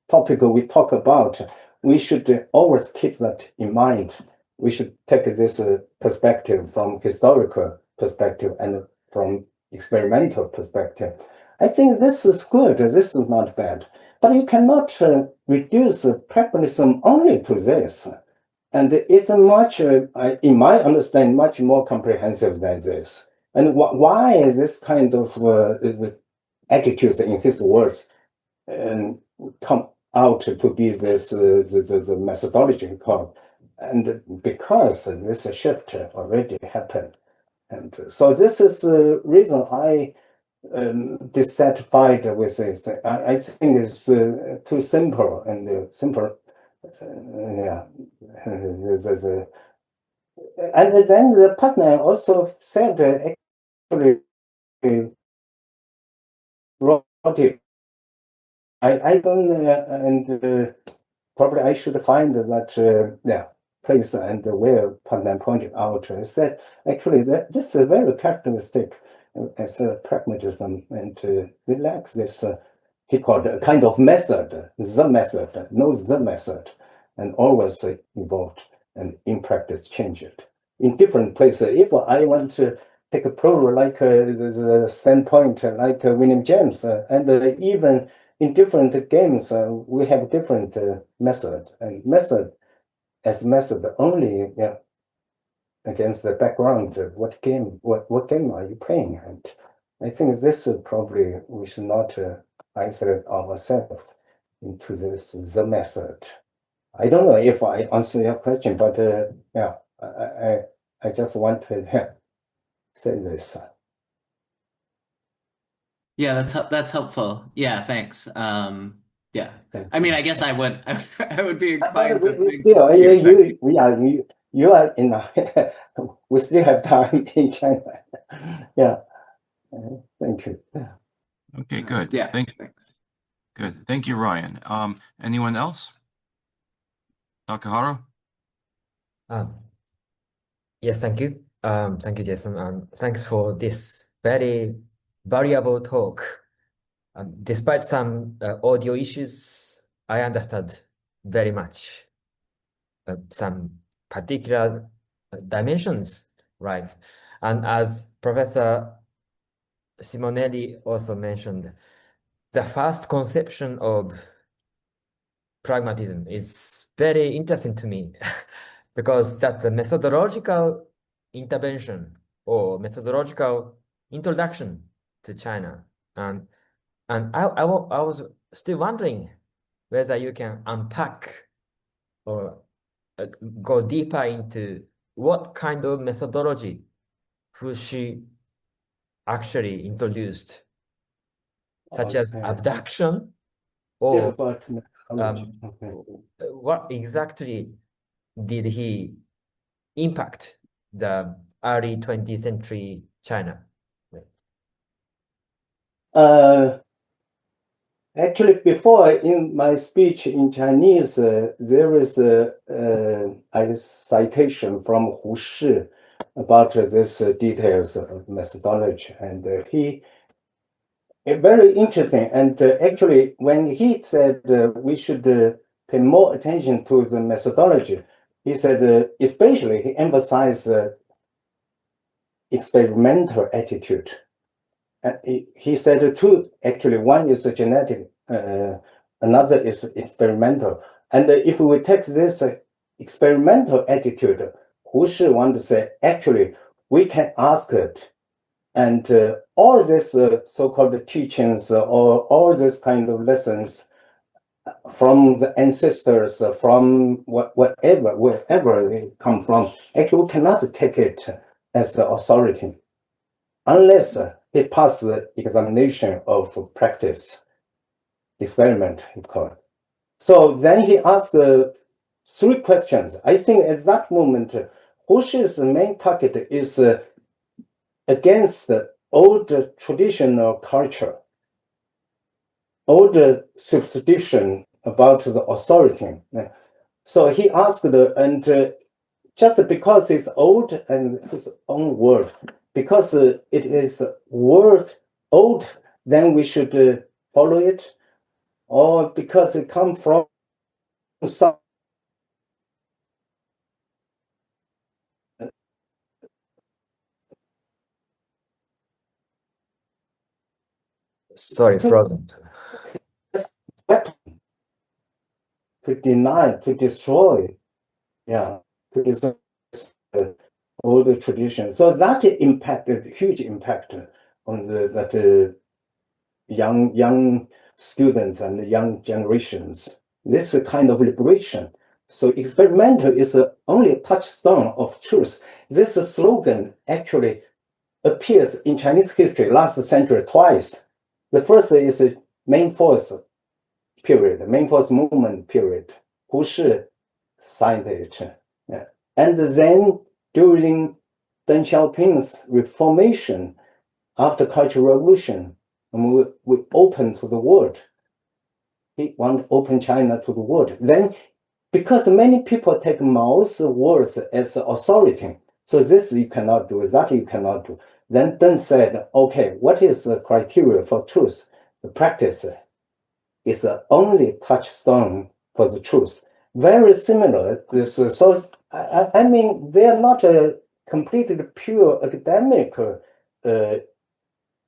topic we talk about, we should always keep that in mind. We should take this perspective from historical perspective and from experimental perspective. I think this is good. This is not bad. But you cannot reduce pragmatism only to this. And it's much, in my understanding, much more comprehensive than this. And why is this kind of attitude, in his words, come out to be this the methodology called? And because this shift already happened. And so this is the reason I dissatisfied with this. I think it's too simple and simple. Yeah. And then the partner also said actually wrote it. I don't and probably I should find that place and where partner pointed out. Said actually that this is very characteristic as a pragmatism and relax this. He called a kind of method, the method, knows the method, and always evolved and in practice change it. In different places, if I want to take a pro like the standpoint like William James, and even in different games, we have different methods, and method as method only against the background of what game are you playing, and I think this probably we should not isolate ourselves into this the method. I don't know if I answer your question, but yeah, I just want to say this. Yeah, that's helpful. Yeah, thanks. Yeah, I mean, I guess I would I would be inclined to think still, you are in we still have time in China. Yeah. Thank you. Okay, good. Yeah, thanks. Good. Thank you, Ryan. Anyone else? Dr. Haru? Yes, thank you. Thank you, Jason. Thanks for this very valuable talk. Despite some audio issues, I understood very much some particular dimensions, right? And as Professor Simonelli also mentioned, the first conception of pragmatism is very interesting to me because that's a methodological intervention or methodological introduction to China. And I was still wondering whether you can unpack or go deeper into what kind of methodology Hu Shi actually introduced, such as abduction, or what exactly did he impact the early 20th century China? Actually, before in my speech in Chinese, there is a citation from Hu Shi about this details of methodology, and he very interesting. And actually, when he said we should pay more attention to the methodology, he said especially he emphasized experimental attitude. He said two, actually, one is a genetic, another is experimental. And if we take this experimental attitude, Hu Shi want to say, actually, we can ask it. And all this so-called teachings or all this kind of lessons from the ancestors, from wherever they come from, actually we cannot take it as authority unless it passes the examination of practice, experiment, he called. So then he asked three questions. I think at that moment, Hu Shi's main target is against the old traditional culture, old superstition about the authority. So he asked, and just because it's old and his own word, because it is word old, then we should follow it, or because it comes from some. Sorry, frozen. To deny, to destroy, to destroy old tradition. So that impacted huge impact on that young students and young generations. This kind of liberation. So experimental is only a touchstone of truth. This slogan actually appears in Chinese history last century twice. The first is a main force period, main force movement period. Hu Shi signed it. Yeah. And then during Deng Xiaoping's reformation after Cultural Revolution, we open to the world. He want to open China to the world. Then, because many people take Mao's words as authority, so this you cannot do, that you cannot do. Then Deng said, okay, what is the criteria for truth? The practice is the only touchstone for the truth. Very similar. This, so I mean, they are not a completely pure academic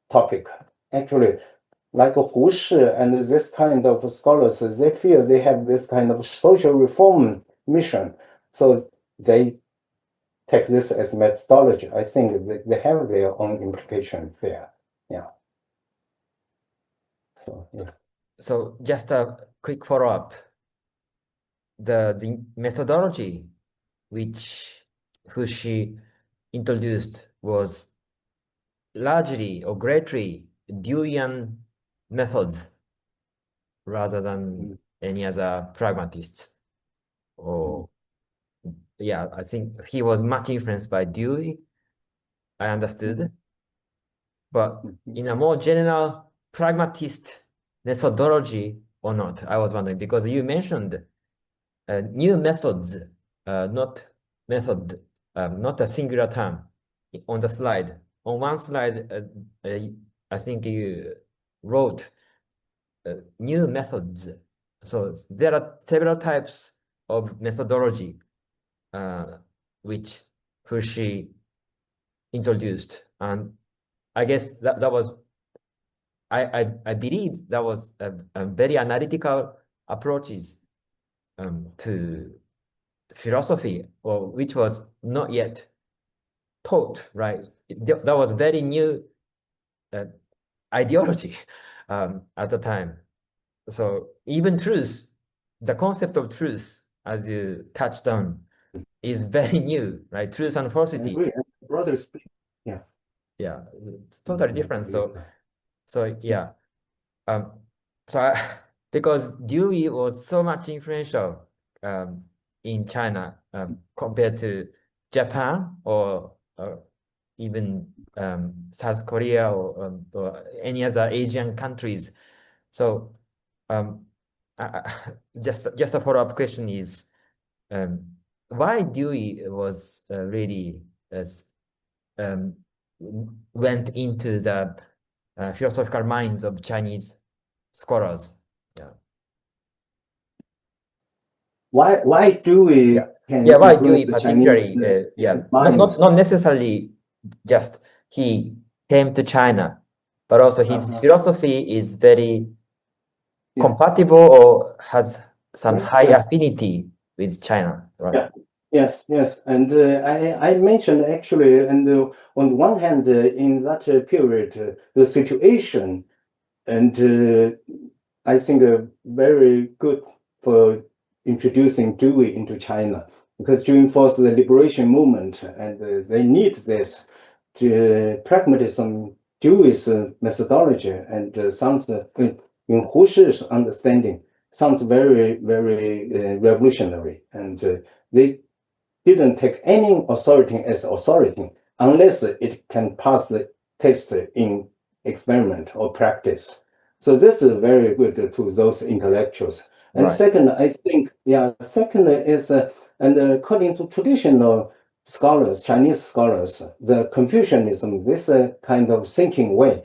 topic. Actually, like Hu Shi and this kind of scholars, they feel they have this kind of social reform mission. So they take this as methodology. I think they have their own implication there. Yeah. So, yeah. So just a quick follow-up. The methodology which Hu Shi introduced was largely or greatly Deweyan methods rather than any other pragmatists. Or yeah, I think he was much influenced by Dewey, I understood. But in a more general pragmatist methodology or not, I was wondering, because you mentioned new methods, not method, not a singular term on the slide. On one slide, I think you wrote new methods. So there are several types of methodology which Hu Shi introduced, and I guess that was, I believe that was a very analytical approaches to philosophy, or which was not yet taught, right? That was very new ideology at the time. So even truth, the concept of truth, as you touched on, is very new, right? Truth and falsity. Brothers, yeah. Yeah, it's totally different. So yeah. So because Dewey was so much influential in China compared to Japan or even South Korea or any other Asian countries. So just a follow-up question is why Dewey was really went into the philosophical minds of Chinese scholars. Yeah. Why do we? Yeah. Why do we particularly? Not necessarily just he came to China, but also his philosophy is very compatible or has some high affinity with China, right? Yeah. Yes, and I mentioned actually, and on one hand, in that period, the situation, and I think very good for introducing Dewey into China, because during the liberation movement, and they need this pragmatism, Dewey's methodology, and sounds in Hu Shi's understanding sounds very, very revolutionary, and they didn't take any authority as authority unless it can pass the test in experiment or practice. So this is very good to those intellectuals. And second, I think, second is, and according to traditional scholars, Chinese scholars, the Confucianism, this kind of thinking way,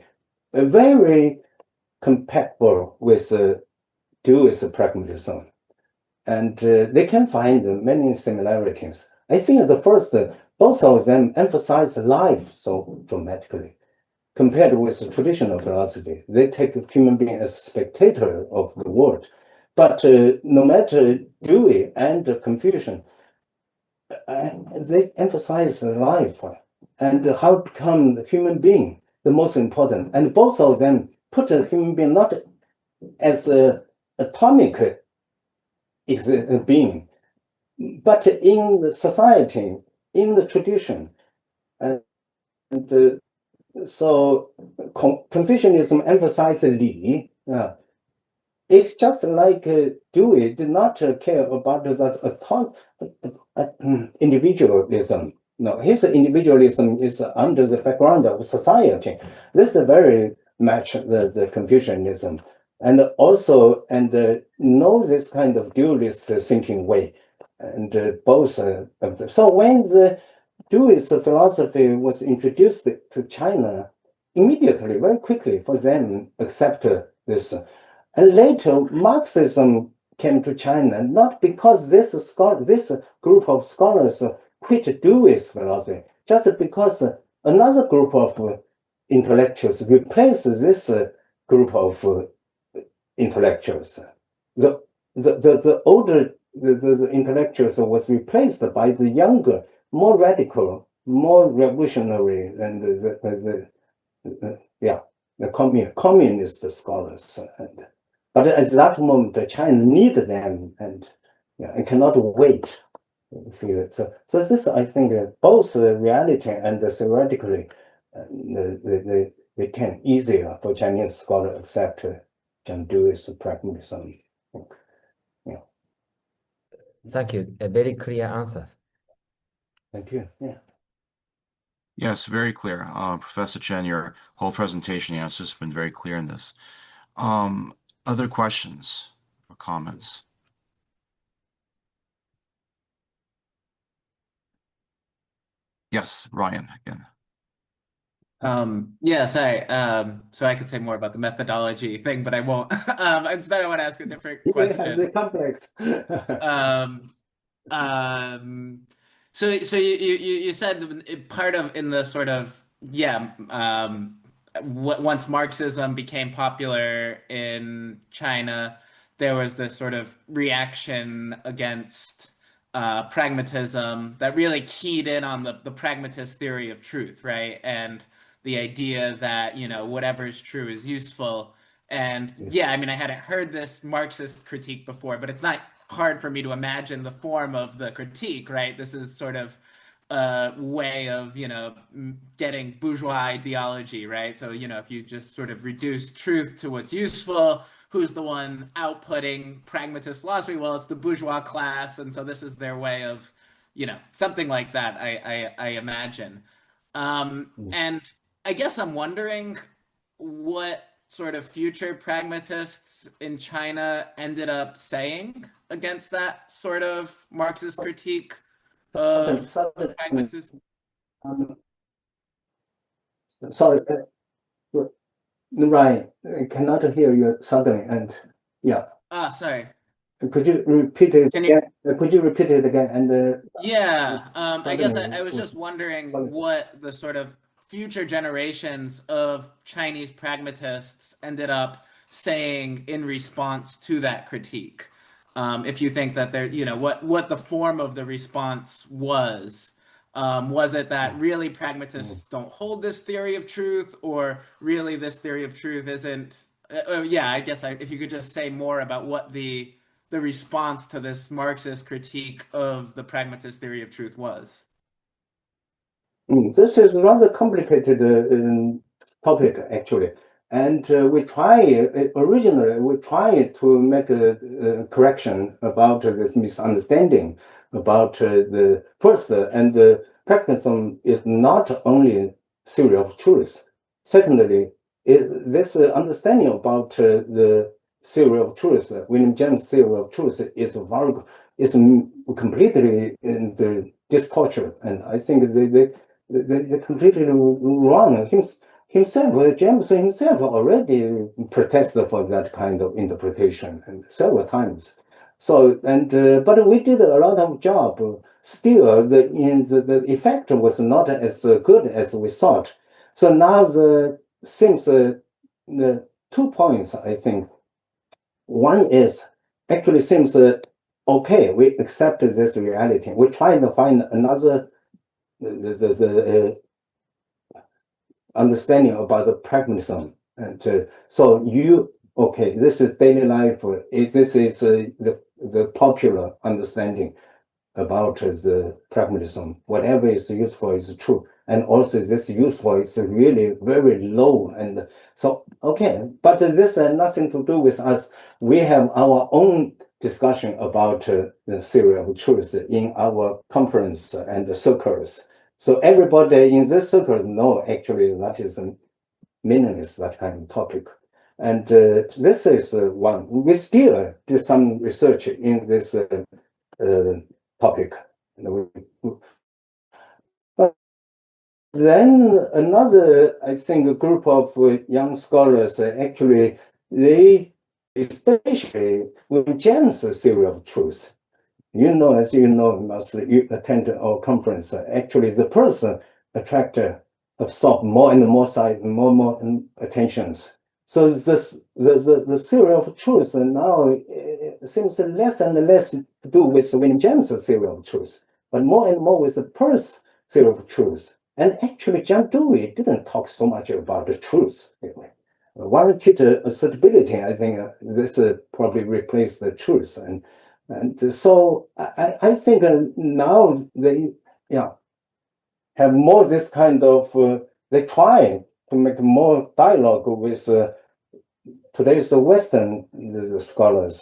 very compatible with Dewey's pragmatism. And they can find many similarities. I think the first, both of them emphasize life so dramatically. Compared with traditional philosophy, they take a human being as a spectator of the world. But no matter Dewey and Confucian, they emphasize life and how to become the human being, the most important. And both of them put a human being not as an atomic being, but in the society, in the tradition, and so Confucianism emphasizes Li. It's just like Dewey did not care about the individualism. No, his individualism is under the background of society. This is very much the Confucianism, and also know this kind of dualist thinking way, and both of them. So when the Dewey's philosophy was introduced to China, immediately, very quickly, for them accept this. And later, Marxism came to China, not because this group of scholars quit Dewey's philosophy, just because another group of intellectuals replaced this group of intellectuals. The older the intellectuals was replaced by the younger, more radical, more revolutionary, and the communist scholars. But at that moment, China needed them, and cannot wait. So this, I think, both reality and theoretically, they became easier for Chinese scholars to accept John Dewey's pragmatism. Thank you. A very clear answer. Thank you. Yeah. Yes, very clear. Professor Chen, your whole presentation answers have been very clear in this. Other questions or comments? Yes, Ryan again. Yeah, sorry. So I could say more about the methodology thing, but I won't. Instead, I want to ask a different question. The complex. So you said part of in the sort of once Marxism became popular in China, there was this sort of reaction against pragmatism that really keyed in on the pragmatist theory of truth, right? And the idea that, whatever is true is useful. And I mean, I hadn't heard this Marxist critique before, but it's not hard for me to imagine the form of the critique, right? This is sort of a way of, getting bourgeois ideology, right? So, if you just sort of reduce truth to what's useful, who's the one outputting pragmatist philosophy? Well, it's the bourgeois class. And so this is their way of, something like that, I imagine. And I guess I'm wondering what sort of future pragmatists in China ended up saying against that sort of Marxist critique of pragmatism. Sorry, Ryan, I cannot hear you suddenly, and sorry. Could you repeat it again? Could you repeat it again? And I guess I was just wondering what the sort of future generations of Chinese pragmatists ended up saying in response to that critique. If you think that there, what the form of the response was. Was it that really pragmatists don't hold this theory of truth, or really this theory of truth isn't? I guess if you could just say more about what the response to this Marxist critique of the pragmatist theory of truth was. This is a rather complicated topic, actually. And originally, we tried to make a correction about this misunderstanding about the first, and pragmatism is not only theory of truth. Secondly, this understanding about the theory of truth, William James' theory of truth, is completely in the distortion, and I think they completely wrong. Himself, James himself already protested for that kind of interpretation and several times. So but we did a lot of job. Still, the effect was not as good as we thought. So now the 2 points, I think. One is actually seems okay. We accept this reality. We try to find another the understanding about the pragmatism, and this is daily life. This is the popular understanding about the pragmatism. Whatever is useful is true, and also this useful is really very low. And so, okay, but this has nothing to do with us. We have our own discussion about the theory of truth in our conference and the circles. So everybody in this circle know actually that is meaningless, that kind of topic. And this is one. We still do some research in this topic. But then another, I think, a group of young scholars actually, they especially with James' theory of truth. You know, as you know, you attend our conference. Actually, the person attractor absorb more and more side, more attentions. So the theory of truth now seems less and less to do with William James' theory of truth, but more and more with the Peirce theory of truth. And actually, John Dewey didn't talk so much about the truth. Anyway. Warranted assertability, I think this probably replaced the truth. And so I think now they have more this kind of, they try to make more dialogue with today's Western scholars,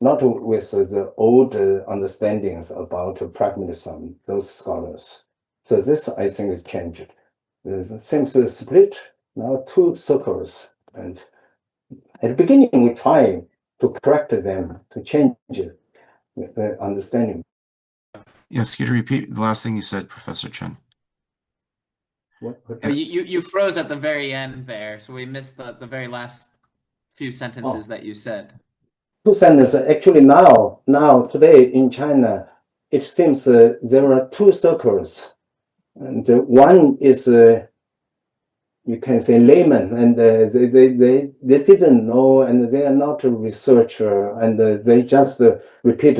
not with the old understandings about pragmatism, those scholars. So this, I think, is changed. It seems to split now two circles. And at the beginning, we try to correct them, to change the understanding. Yes, could you repeat the last thing you said, Professor Chen? You froze at the very end there, so we missed the very last few sentences that you said. Two sentences. Actually, now today in China, it seems there are two circles, and one is you can say layman, and they didn't know, and they are not a researcher, and they just repeat,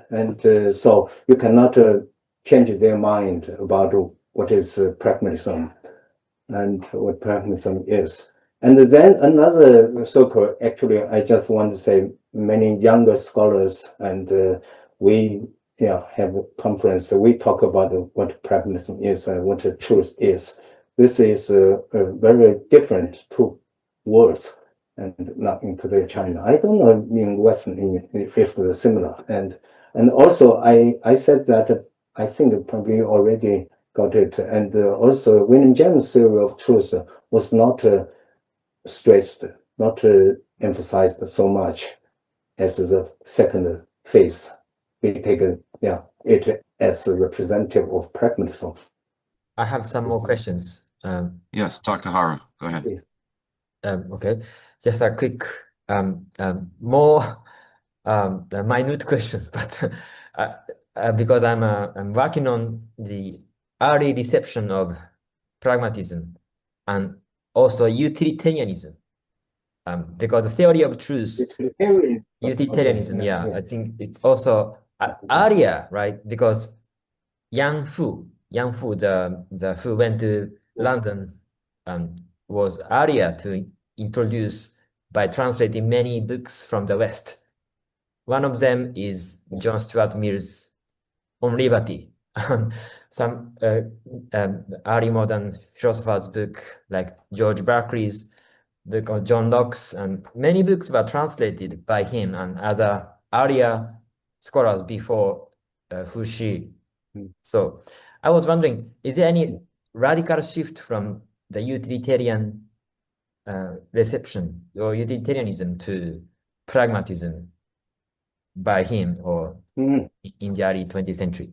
and so you cannot change their mind about what is pragmatism and what pragmatism is. And then another circle, actually, I just want to say many younger scholars, and we have a conference. We talk about what pragmatism is and what the truth is. This is very different two words, and not in today China. I don't know in Western if it's similar. And also I said that I think probably already got it. And also William James' theory of truth was not stressed, not emphasized so much as the second phase. We take it as a representative of pragmatism. I have some more questions. Yes, Takahara, go ahead. Okay, just a quick, more minute questions, but because I'm working on the early reception of pragmatism and also utilitarianism, because the theory of truth, utilitarianism, I think it's also earlier, right? Because Yang Hu, the who went to London, was earlier to introduce by translating many books from the West. One of them is John Stuart Mill's On Liberty. Some early modern philosophers' book, like George Berkeley's book on John Locke's, and many books were translated by him and other earlier scholars before Hu Shi. So I was wondering, is there any radical shift from the utilitarian reception or utilitarianism to pragmatism by him or in the early 20th century?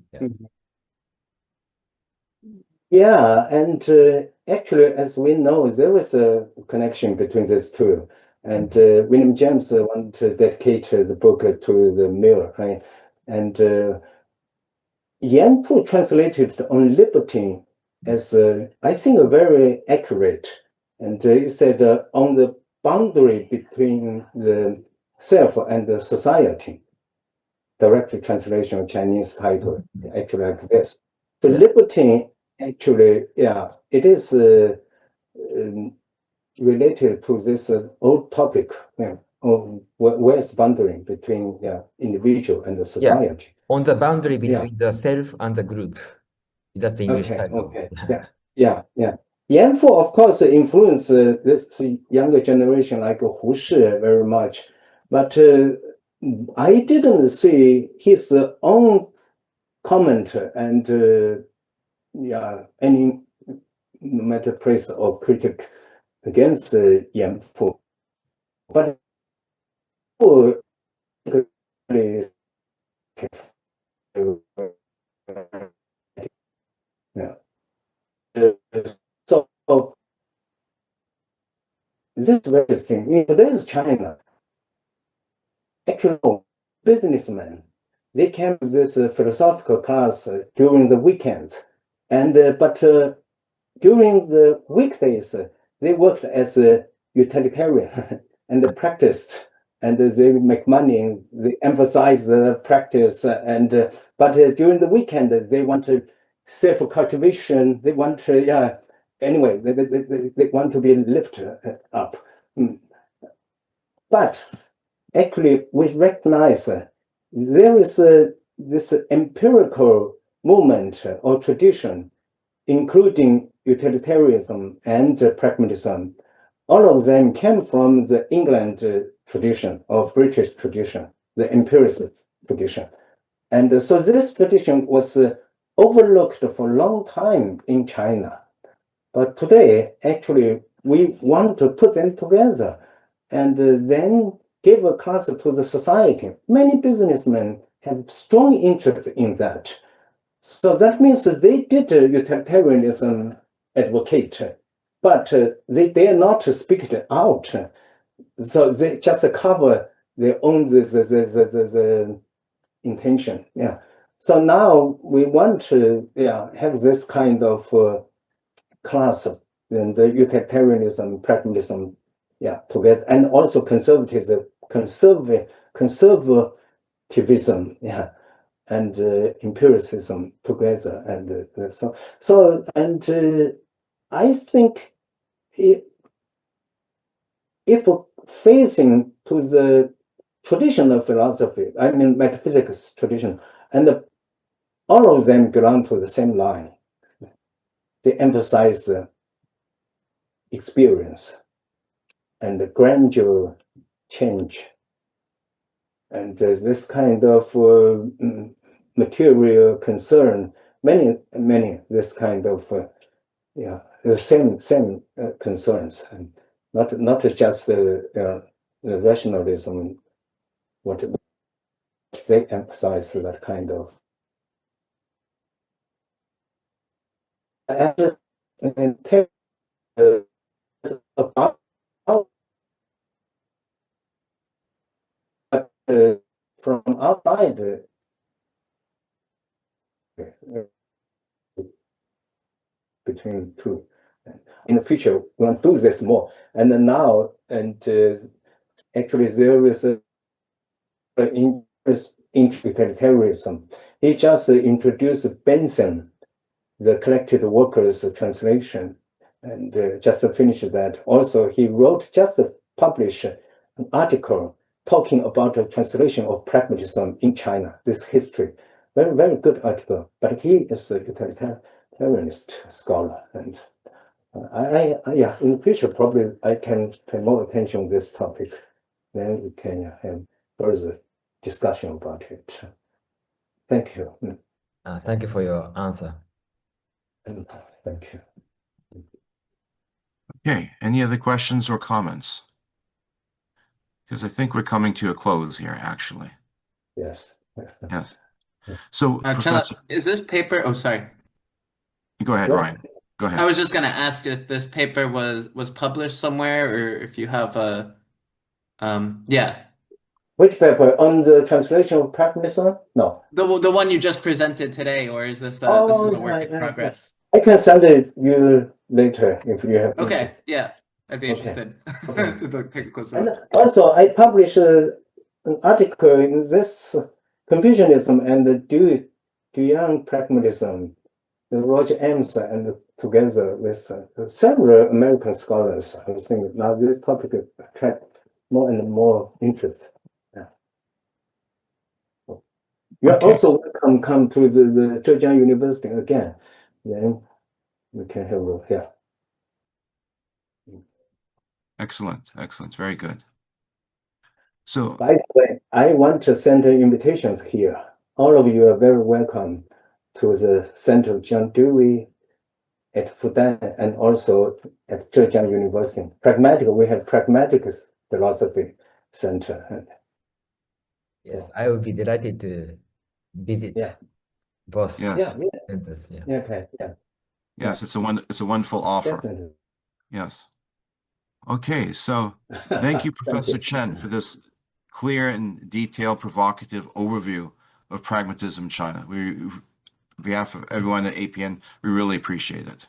And actually, as we know, there is a connection between these two. And William James wanted to dedicate the book to the Mill, right? And Yan Fu translated On Liberty as, I think, very accurate. And he said, on the boundary between the self and the society. Direct translation of Chinese title, actually like this. So liberty, actually, it is related to this old topic of where's the boundary between individual and the society. On the boundary between the self and the group. That's the English title. Okay. Yeah. Yan Fu, of course, influenced this younger generation like Hu Shi very much, but I didn't see his own comment and any matter praise or critic against Yan Fu, but yeah. So this is very interesting. In today's China, actually, businessmen, they came to this philosophical class during the weekends, and but during the weekdays, they worked as a utilitarian and practiced, and they make money. They emphasize the practice, and but during the weekend, they want to self-cultivation. They want to, anyway, they want to be lifted up. But actually, we recognize there is this empirical movement or tradition, including utilitarianism and pragmatism. All of them came from the England tradition or British tradition, the empiricist tradition. And so this tradition was overlooked for a long time in China. But today, actually, we want to put them together and then give a class to the society. Many businessmen have strong interest in that. So that means they did utilitarianism advocate, but they dare not speak it out. So they just cover their own the intention. Yeah. So now we want to have this kind of class and the utilitarianism, pragmatism, together, and also conservatism, and empiricism together, and I think if facing to the traditional philosophy, I mean metaphysics tradition, and all of them belong to the same line. They emphasize experience and gradual change, and this kind of material concern. Many this kind of the same concerns, and not just the rationalism. What they emphasize that kind of. And about from outside between the two. In the future, we want to do this more. And then now, and actually, there is a interest in utilitarianism. He just introduced Benson, the collected workers translation, and just to finish that. Also, he just published an article talking about the translation of pragmatism in China, this history. Very, very good article, but he is a utilitarianist scholar. And in the future, probably I can pay more attention on this topic. Then we can have further discussion about it. Thank you. Thank you for your answer. Thank you. Okay, any other questions or comments? Because I think we're coming to a close here, actually. Yes. Yes. So, Professor, is this paper? Oh, sorry. Go ahead, Ryan. Go ahead. I was just going to ask if this paper was published somewhere, or if you have a, Which paper? On the translation of pragmatism? No. The one you just presented today, or is this this is a work in progress? I can send it you later if you have. Okay, yeah, I'd be interested to take a closer look. And also, I published an article in this Confucianism and the Zhejiang pragmatism, the Roger Ames, and together with several American scholars. I think now this topic attracts more and more interest. You're also welcome come to the Zhejiang University again. Then we can have, yeah. Excellent, excellent, very good. So, By the way, I want to send invitations here. All of you are very welcome to the Center of John Dewey at Fudan and also at Zhejiang University. We have Pragmatic Philosophy Center. Yes, I would be delighted to visit both centers. Yeah. Okay. Yeah. Yes, it's a wonderful offer. Definitely. Yes. Okay, so thank you, Professor you. Chen, for this clear and detailed, provocative overview of pragmatism in China. On behalf of everyone at APN, we really appreciate it.